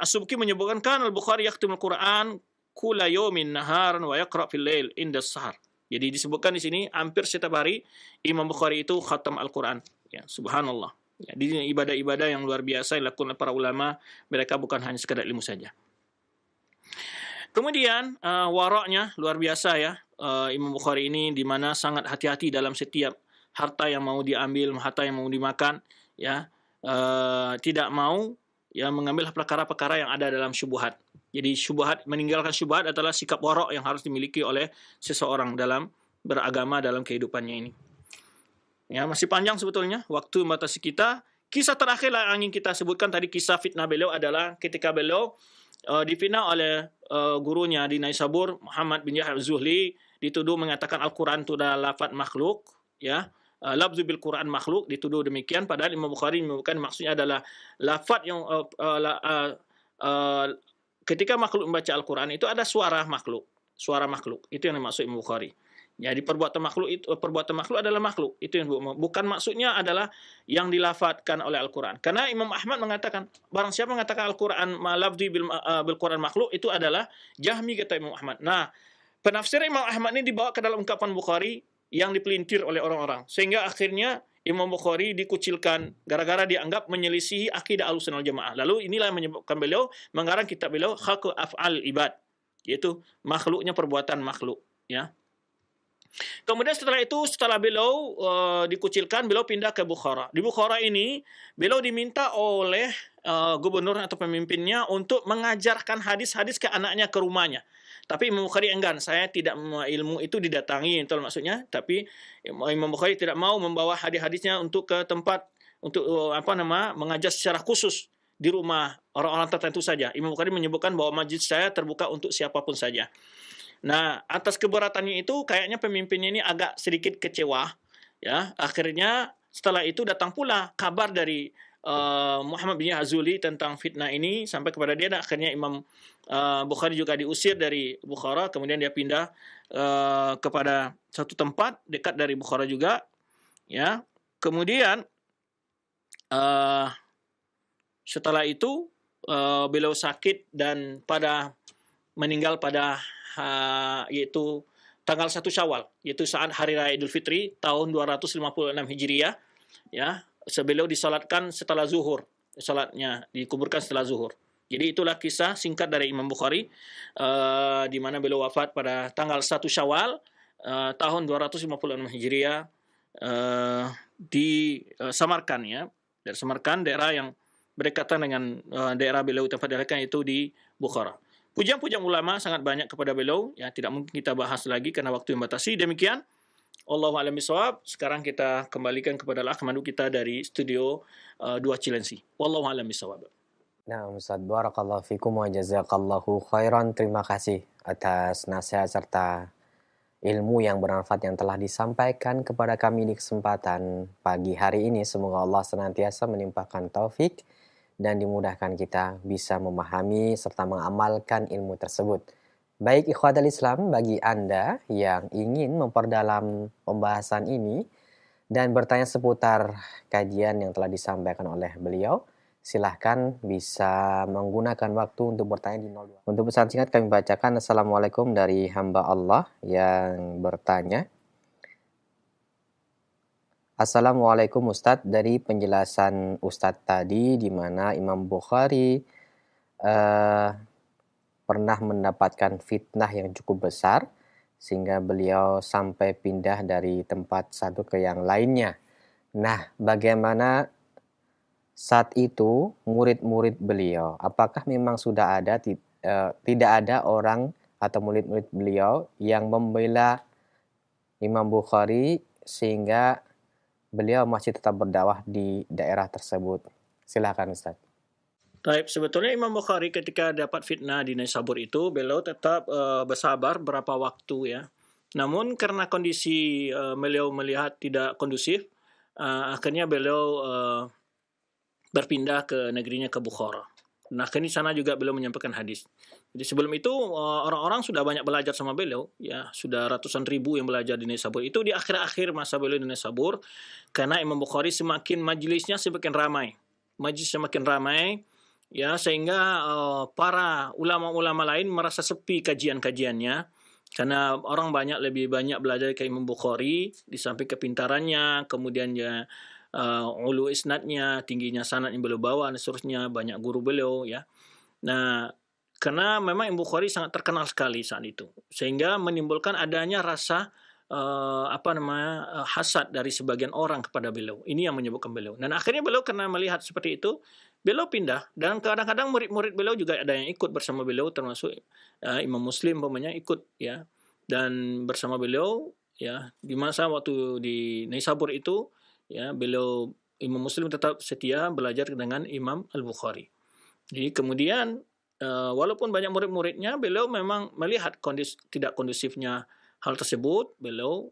As-Subki menyebutkan kan Al-Bukhari yakhtimul Quran kula yawmin naharan wa yaqra fil lail inda sahar. Jadi disebutkan di sini hampir setiap hari Imam Bukhari itu khatam Al-Quran. Ya, subhanallah. Ya, di ibadah-ibadah yang luar biasa yang dilakukan oleh para ulama, mereka bukan hanya sekadar ilmu saja. Kemudian waraknya luar biasa, ya, Imam Bukhari ini, di mana sangat hati-hati dalam setiap harta yang mau diambil, harta yang mau dimakan, ya, tidak mau, ya, mengambil perkara-perkara yang ada dalam syubhat. Jadi meninggalkan syubhat adalah sikap warak yang harus dimiliki oleh seseorang dalam beragama, dalam kehidupannya ini. Ya, masih panjang sebetulnya waktu membatasi kita. Kisah terakhir yang ingin kita sebutkan tadi, kisah fitnah beliau adalah ketika beliau difitnah oleh gurunya di Naisabur, Muhammad bin Yahya Az-Zuhli, dituduh mengatakan Al-Quran itu adalah lafaz makhluk, ya, lafzu bil Quran makhluk, dituduh demikian. Padahal Imam Bukhari bukan maksudnya adalah lafaz yang ketika makhluk membaca Al-Quran itu ada suara makhluk, itu yang dimaksud Imam Bukhari. Jadi perbuatan makhluk adalah makhluk, itu yang bukan maksudnya adalah yang dilafatkan oleh Al-Quran. Karena Imam Ahmad mengatakan, barang siapa mengatakan Al-Quran lafzi bil Quran makhluk, itu adalah Jahmi, kata Imam Ahmad. Nah, penafsiran Imam Ahmad ini dibawa ke dalam ungkapan Bukhari yang dipelintir oleh orang-orang, sehingga akhirnya Imam Bukhari dikucilkan gara-gara dianggap menyelisihi akidah Ahlussunnah wal Jamaah. Lalu inilah yang menyebabkan beliau mengarang kitab beliau Khalqu Af'al Ibad, yaitu makhluknya perbuatan makhluk, ya. Kemudian setelah beliau dikucilkan, beliau pindah ke Bukhara. Di Bukhara ini beliau diminta oleh gubernur atau pemimpinnya untuk mengajarkan hadis-hadis ke anaknya, ke rumahnya. Tapi Imam Bukhari enggan, saya tidak ilmu itu didatangi, itu maksudnya. Tapi Imam Bukhari tidak mau membawa hadis-hadisnya untuk ke tempat untuk mengajar secara khusus di rumah orang-orang tertentu saja. Imam Bukhari menyebutkan bahwa majlis saya terbuka untuk siapapun saja. Nah, atas keberatannya itu kayaknya pemimpinnya ini agak sedikit kecewa, ya. Akhirnya setelah itu datang pula kabar dari Muhammad bin Az-Zuhli tentang fitnah ini sampai kepada dia, dan akhirnya Imam Bukhari juga diusir dari Bukhara. Kemudian dia pindah kepada satu tempat dekat dari Bukhara juga, ya. Kemudian setelah itu beliau sakit dan meninggal pada yaitu tanggal 1 Syawal, yaitu saat hari raya Idul Fitri tahun 256 Hijriah, ya. Sebelum disalatkan setelah zuhur, salatnya dikuburkan setelah zuhur. Jadi itulah kisah singkat dari Imam Bukhari di mana beliau wafat pada tanggal 1 Syawal tahun 256 Hijriah di Samarkand, ya. Dari Samarkand, daerah yang berdekatan dengan daerah beliau tempat dilahirkan, itu di Bukhara. Pujian-pujian ulama sangat banyak kepada beliau, ya, tidak mungkin kita bahas lagi karena waktu yang batasi. Demikian Wallahu a'lam bishawab. Sekarang kita kembalikan kepada akh mandu kita dari studio 2 Cilengsi. Wallahu a'lam bishawab.
Nah, Ustaz, barakallahu fikum wa jazakallahu khairan. Terima kasih atas nasihat serta ilmu yang bermanfaat yang telah disampaikan kepada kami di kesempatan pagi hari ini. Semoga Allah senantiasa menimpakan taufik dan dimudahkan kita bisa memahami serta mengamalkan ilmu tersebut. Baik ikhwatal Islam, bagi Anda yang ingin memperdalam pembahasan ini dan bertanya seputar kajian yang telah disampaikan oleh beliau, silahkan bisa menggunakan waktu untuk bertanya di 02. Untuk pesan singkat kami bacakan. Assalamualaikum dari hamba Allah yang bertanya. Assalamualaikum Ustadz, dari penjelasan Ustadz tadi di mana Imam Bukhari pernah mendapatkan fitnah yang cukup besar sehingga beliau sampai pindah dari tempat satu ke yang lainnya. Nah, bagaimana saat itu murid-murid beliau? Apakah memang sudah ada tidak ada orang atau murid-murid beliau yang membela Imam Bukhari sehingga beliau masih tetap berdakwah di daerah tersebut? Silakan Ustaz.
Baik, sebetulnya Imam Bukhari ketika dapat fitnah di Naisabur itu, beliau tetap bersabar berapa waktu ya. Namun karena kondisi beliau melihat tidak kondusif, akhirnya beliau berpindah ke negerinya ke Bukhara. Nah, di sana juga beliau menyampaikan hadis. Jadi sebelum itu orang-orang sudah banyak belajar sama beliau, ya sudah ratusan ribu yang belajar di Naisabur. Itu di akhir-akhir masa beliau di Naisabur, karena Imam Bukhari semakin majelisnya semakin ramai, majlis semakin ramai, ya sehingga para ulama-ulama lain merasa sepi kajian-kajiannya, karena orang lebih banyak belajar ke Imam Bukhari di samping kepintarannya, kemudian ya ulu isnadnya, tingginya sanad yang beliau bawa dan seterusnya, banyak guru beliau ya. Nah, karena memang Imam Bukhari sangat terkenal sekali saat itu, sehingga menimbulkan adanya rasa hasad dari sebagian orang kepada beliau. Ini yang menyebabkan beliau. Dan akhirnya beliau karena melihat seperti itu, beliau pindah. Dan kadang-kadang murid-murid beliau juga ada yang ikut bersama beliau, termasuk Imam Muslim umpamanya ikut ya. Dan bersama beliau ya, di masa waktu di Naisabur itu ya, beliau Imam Muslim tetap setia belajar dengan Imam Al-Bukhari. Jadi kemudian walaupun banyak murid-muridnya, beliau memang melihat tidak kondusifnya hal tersebut, beliau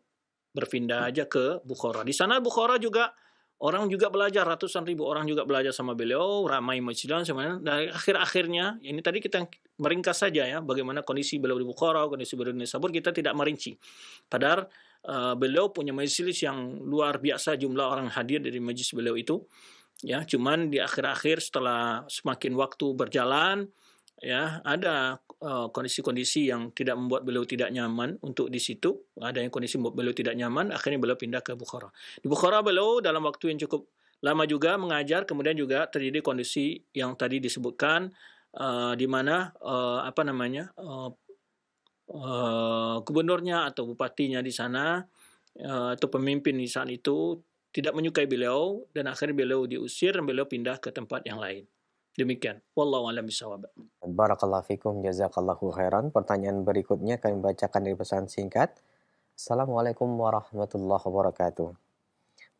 berpindah aja ke Bukhara. Di sana Bukhara juga orang juga belajar, ratusan ribu orang juga belajar sama beliau, ramai majlis semuanya. Dari akhir-akhirnya, ini tadi kita meringkas saja ya, bagaimana kondisi beliau di Bukhara, kondisi beliau di Naisabur, kita tidak merinci. Padahal beliau punya majelis yang luar biasa jumlah orang hadir dari majelis beliau itu. Ya, cuman di akhir-akhir setelah semakin waktu berjalan, ya ada kondisi-kondisi yang tidak membuat beliau tidak nyaman untuk di situ. Ada yang kondisi membuat beliau tidak nyaman, akhirnya beliau pindah ke Bukhara. Di Bukhara beliau dalam waktu yang cukup lama juga mengajar, kemudian juga terjadi kondisi yang tadi disebutkan di mana gubernurnya atau bupatinya di sana atau pemimpin di saat itu tidak menyukai beliau, dan akhirnya beliau diusir dan beliau pindah ke tempat yang lain. Demikian. Wallahu a'lam bishawab.
Barakallahu fikum, jazakallahu khairan. Pertanyaan berikutnya kami bacakan dari pesan singkat. Assalamualaikum warahmatullahi wabarakatuh.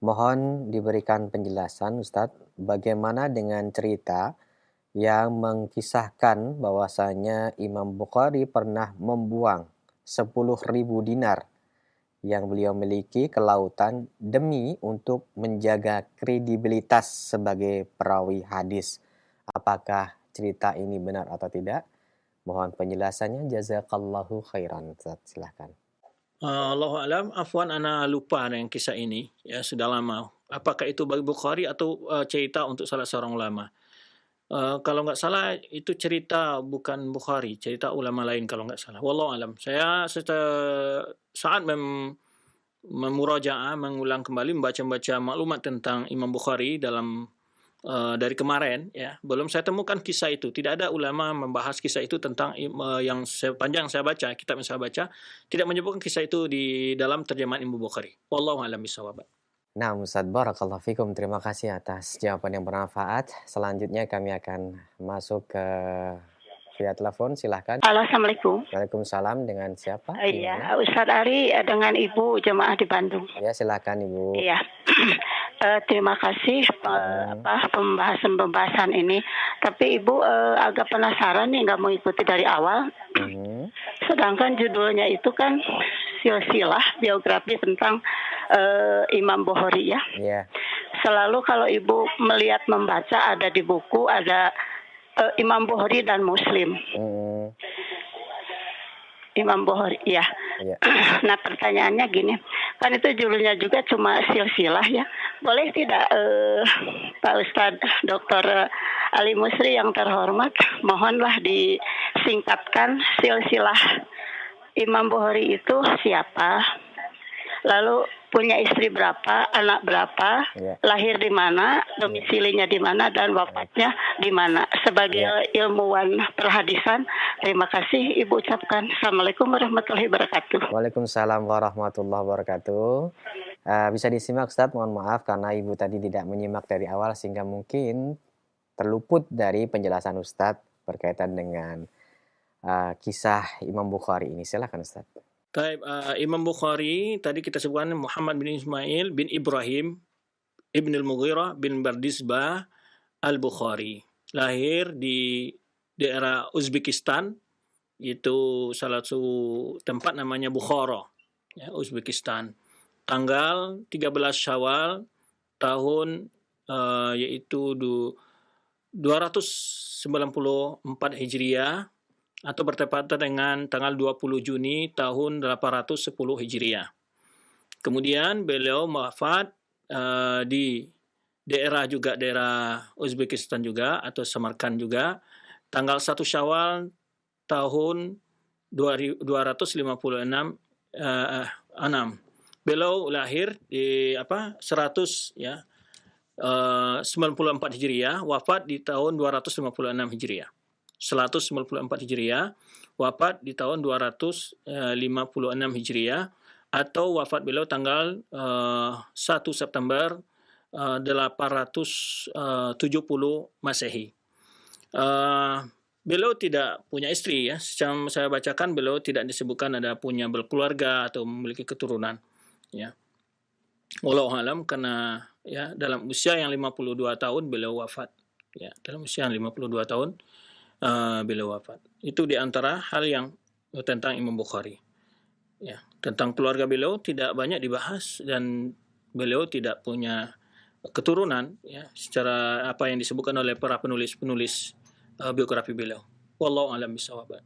Mohon diberikan penjelasan Ustadz, bagaimana dengan cerita yang mengkisahkan bahwasanya Imam Bukhari pernah membuang 10.000 dinar yang beliau miliki ke lautan demi untuk menjaga kredibilitas sebagai perawi hadis. Apakah cerita ini benar atau tidak? Mohon penjelasannya. Jazakallahu khairan. Silahkan.
Allahu alam, afwan ana lupa dengan kisah ini ya, sudah lama. Apakah itu bagi Bukhari atau cerita untuk salah seorang ulama? Kalau nggak salah itu cerita bukan Bukhari, cerita ulama lain kalau nggak salah. Wallahu alam. Saya saat memurajaah, mengulang kembali membaca maklumat tentang Imam Bukhari dalam dari kemarin ya, belum saya temukan kisah itu. Tidak ada ulama membahas kisah itu tentang yang sepanjang saya baca, kitab yang saya baca tidak menyebutkan kisah itu di dalam terjemahan Imam Bukhari. Wallahu a'lam bishawab.
Nah, Ustaz, barakallahu fikum. Terima kasih atas jawaban yang bermanfaat. Selanjutnya kami akan masuk ke via telepon, silahkan.
Halo, Assalamualaikum.
Waalaikumsalam, dengan siapa? Di mana?
Iya, Ustadz Ari dengan Ibu jemaah di Bandung.
Ya, silahkan Ibu.
Iya. Terima kasih pembahasan ini. Tapi Ibu agak penasaran nih, nggak mau ikuti dari awal. Sedangkan judulnya itu kan silsilah biografi tentang Imam Bukhari ya.
Iya.
Selalu kalau Ibu melihat membaca ada di buku ada Imam Bukhari dan Muslim. Imam Bukhari, ya. Nah pertanyaannya gini, kan itu judulnya juga cuma silsilah ya. Boleh tidak Pak Ustadz Dr. Ali Musri yang terhormat, mohonlah disingkatkan silsilah Imam Bukhari itu siapa, lalu punya istri berapa, anak berapa, lahir di mana, domisilinya di mana, dan wafatnya di mana. Sebagai ilmuwan perhadisan, terima kasih Ibu ucapkan. Assalamualaikum warahmatullahi wabarakatuh.
Waalaikumsalam warahmatullahi wabarakatuh. Bisa disimak Ustadz, mohon maaf karena Ibu tadi tidak menyimak dari awal sehingga mungkin terluput dari penjelasan Ustadz berkaitan dengan kisah Imam Bukhari ini. Silakan Ustadz.
Baik, Imam Bukhari tadi kita sebutkan Muhammad bin Ismail bin Ibrahim ibn al-Mughirah bin Bardizbah al-Bukhari. Lahir di daerah Uzbekistan, itu salah satu tempat namanya Bukhara, ya, Uzbekistan. Tanggal 13 Syawal tahun yaitu 294 Hijriah, atau bertepatan dengan tanggal 20 Juni tahun 810 Hijriah. Kemudian beliau wafat di daerah Uzbekistan juga, atau Samarkand juga, tanggal 1 Syawal tahun 256. Beliau lahir di 94 Hijriah, wafat di tahun 256 Hijriah. 194 Hijriah, wafat di tahun 256 Hijriah, atau wafat beliau tanggal 1 September 870 Masehi. Beliau tidak punya istri ya. Secara saya bacakan beliau tidak disebutkan ada punya berkeluarga atau memiliki keturunan ya. Wallahu alam, karena ya dalam usia yang 52 tahun beliau wafat. Ya, dalam usia yang 52 tahun beliau wafat. Itu di antara hal yang tentang Imam Bukhari. Ya, tentang keluarga beliau tidak banyak dibahas dan beliau tidak punya keturunan ya, secara apa yang disebutkan oleh para penulis biografi beliau. Wallahu a'lam bishawab.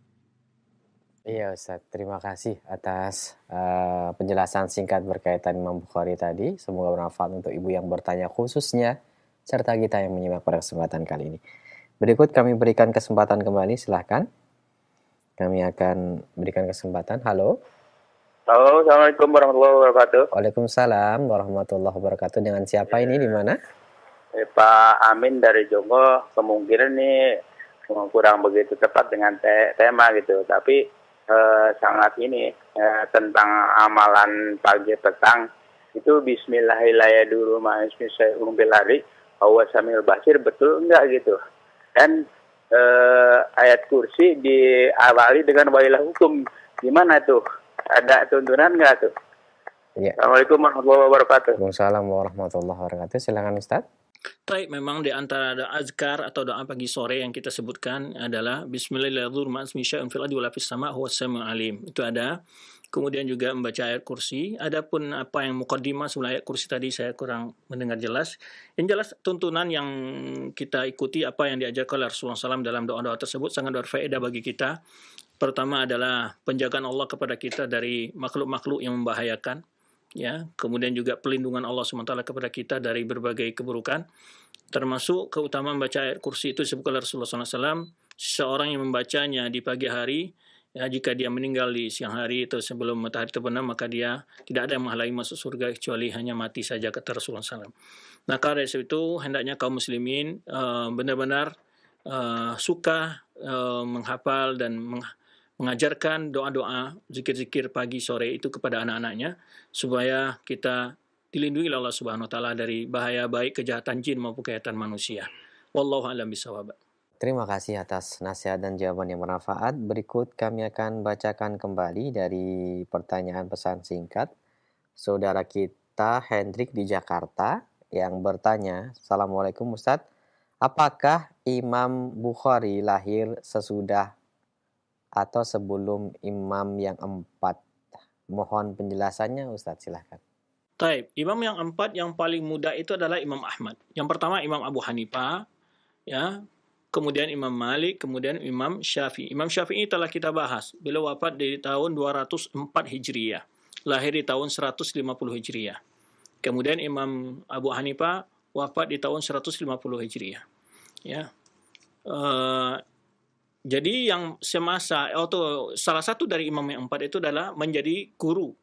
Iya Ustaz, terima kasih atas penjelasan singkat berkaitan Imam Bukhari tadi. Semoga bermanfaat untuk Ibu yang bertanya khususnya, serta kita yang menyimak pada kesempatan kali ini. Berikut kami berikan kesempatan kembali, silahkan. Kami akan berikan kesempatan. Halo.
Halo, Assalamualaikum warahmatullahi wabarakatuh.
Waalaikumsalam warahmatullahi wabarakatuh. Dengan siapa ini, di mana?
Pak Amin dari Jonggo. Kemungkinan nih kurang begitu tepat dengan tema gitu. Tapi sangat ini tentang amalan pagi petang. Itu bismillahirrahmanirrahim dulu ma'ismillahirrahmanirrahim. Bahwa Samil Basir betul enggak gitu. Dan ayat kursi diawali dengan wailah hukum. Gimana tuh? Ada tuntunan nggak tuh?
Ya.
Assalamualaikum warahmatullahi wabarakatuh.
Waalaikumsalam warahmatullahi wabarakatuh. Silakan Ustaz.
Baik, memang di antara doa azkar atau doa pagi sore yang kita sebutkan adalah Bismillahirrahmanirrahim. Itu ada. Kemudian juga membaca ayat kursi. Adapun apa yang muqaddimah sebelum ayat kursi tadi saya kurang mendengar jelas. Yang jelas tuntunan yang kita ikuti apa yang diajarkan oleh Rasulullah SAW dalam doa-doa tersebut sangat berfaedah bagi kita. Pertama adalah penjagaan Allah kepada kita dari makhluk-makhluk yang membahayakan. Ya, kemudian juga pelindungan Allah SWT kepada kita dari berbagai keburukan, termasuk keutamaan membaca ayat kursi itu disebutkan oleh Rasulullah SAW. Seseorang yang membacanya di pagi hari, ya, jika dia meninggal di siang hari atau sebelum matahari terbenam, maka dia tidak ada yang menghalangi masuk surga kecuali hanya mati saja, kata Rasulullah SAW. Nah, karena itu hendaknya kaum muslimin benar-benar suka menghafal dan mengajarkan doa-doa, zikir-zikir pagi sore itu kepada anak-anaknya supaya kita dilindungi oleh Allah Subhanahu wa taala dari bahaya baik kejahatan jin maupun kejahatan manusia. Wallahu a'lam bishawab.
Terima kasih atas nasihat dan jawaban yang bermanfaat. Berikut kami akan bacakan kembali dari pertanyaan pesan singkat saudara kita Hendrik di Jakarta yang bertanya, Assalamualaikum Ustadz, apakah Imam Bukhari lahir sesudah atau sebelum imam yang 4? Mohon penjelasannya Ustadz, silahkan.
Taib, imam yang 4 yang paling muda itu adalah Imam Ahmad. Yang pertama Imam Abu Hanifah, ya. Kemudian Imam Malik, kemudian Imam Syafi'i. Imam Syafi'i telah kita bahas. Beliau wafat di tahun 204 Hijriah. Lahir di tahun 150 Hijriah. Kemudian Imam Abu Hanifah wafat di tahun 150 Hijriah. Ya. Jadi yang semasa atau salah satu dari imam yang 4 itu adalah menjadi guru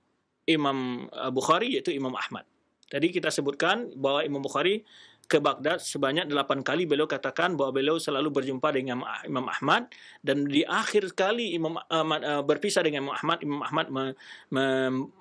Imam Bukhari, yaitu Imam Ahmad. Tadi kita sebutkan bahwa Imam Bukhari ke Baghdad sebanyak 8 kali. Beliau katakan bahwa beliau selalu berjumpa dengan Imam Ahmad, dan di akhir kali Imam Ahmad berpisah dengan Imam Ahmad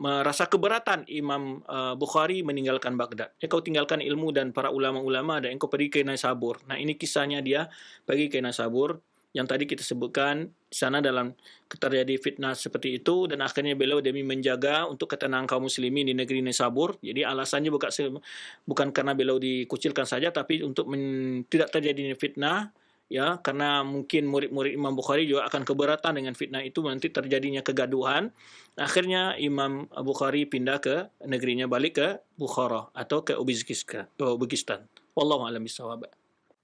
merasa keberatan Imam Bukhari meninggalkan Baghdad. Engkau tinggalkan ilmu dan para ulama-ulama dan engkau pergi ke Naisabur. Nah, ini kisahnya dia pergi ke Naisabur yang tadi kita sebutkan. Di sana dalam terjadi fitnah seperti itu, dan akhirnya beliau demi menjaga untuk ketenangan kaum muslimin di negeri Naisabur. Jadi alasannya bukan karena beliau dikucilkan saja, tapi untuk tidak terjadi fitnah, ya, karena mungkin murid-murid Imam Bukhari juga akan keberatan dengan fitnah itu, nanti terjadinya kegaduhan. Akhirnya Imam Bukhari pindah ke negerinya, balik ke Bukhara atau ke Uzbekistan. Wallahu a'lam bishawab.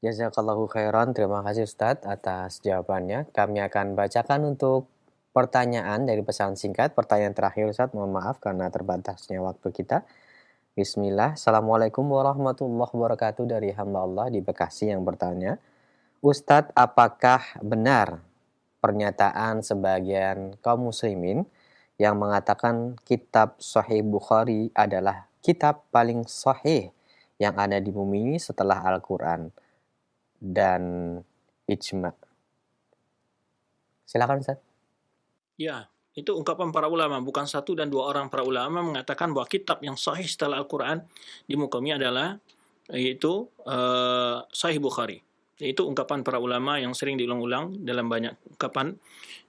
Jazakallahu khairan, terima kasih Ustadz atas jawabannya. Kami akan bacakan untuk pertanyaan dari pesan singkat. Pertanyaan terakhir Ustadz, mohon maaf karena terbatasnya waktu kita. Bismillah, Assalamualaikum warahmatullahi wabarakatuh, dari hamba Allah di Bekasi yang bertanya, Ustadz, apakah benar pernyataan sebagian kaum muslimin yang mengatakan kitab Sahih Bukhari adalah kitab paling sahih yang ada di bumi ini setelah Al-Quran dan ijma? Silakan Ustaz.
Ya, itu ungkapan para ulama. Bukan satu dan dua orang para ulama mengatakan bahwa kitab yang sahih setelah Al-Quran di muka bumi adalah yaitu Sahih Bukhari. Itu ungkapan para ulama yang sering diulang-ulang dalam banyak ungkapan.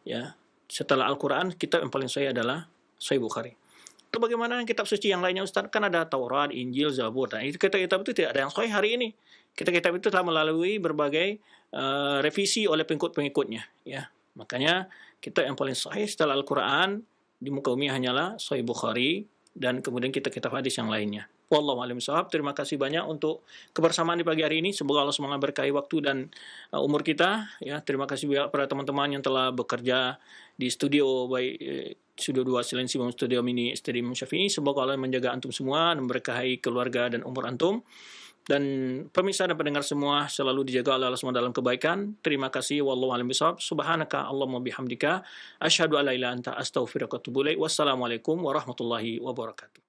Ya, setelah Al-Quran kitab yang paling sahih adalah Sahih Bukhari. Itu bagaimana dengan kitab suci yang lainnya Ustaz? Kan ada Taurat, Injil, Zabur. Nah, itu kitab-kitab itu tidak ada yang sahih hari ini. Kitab-kitab itu telah melalui berbagai revisi oleh pengikut-pengikutnya. Ya, makanya kitab yang paling sahih setelah Al-Quran di muka bumi hanyalah Sahih Bukhari, dan kemudian kitab-kitab hadis yang lainnya. Wallahu a'lam bishawab. Terima kasih banyak untuk kebersamaan di pagi hari ini. Semoga Allah SWT berkahi waktu dan umur kita. Ya, terima kasih banyak para teman-teman yang telah bekerja di studio, baik Studio 2 Silensi maupun Studio Mini Stadium Syafi'i. Semoga Allah menjaga antum semua dan memberkahi keluarga dan umur antum. Dan pemirsa dan pendengar semua selalu dijaga oleh Allah SWT dalam kebaikan. Terima kasih. Wallahu a'lam bishawab. Subhanaka Allahumma bihamdika asyhadu an la ilaha illa anta astaghfiruka wa atubu ilaik. Wassalamualaikum warahmatullahi wabarakatuh.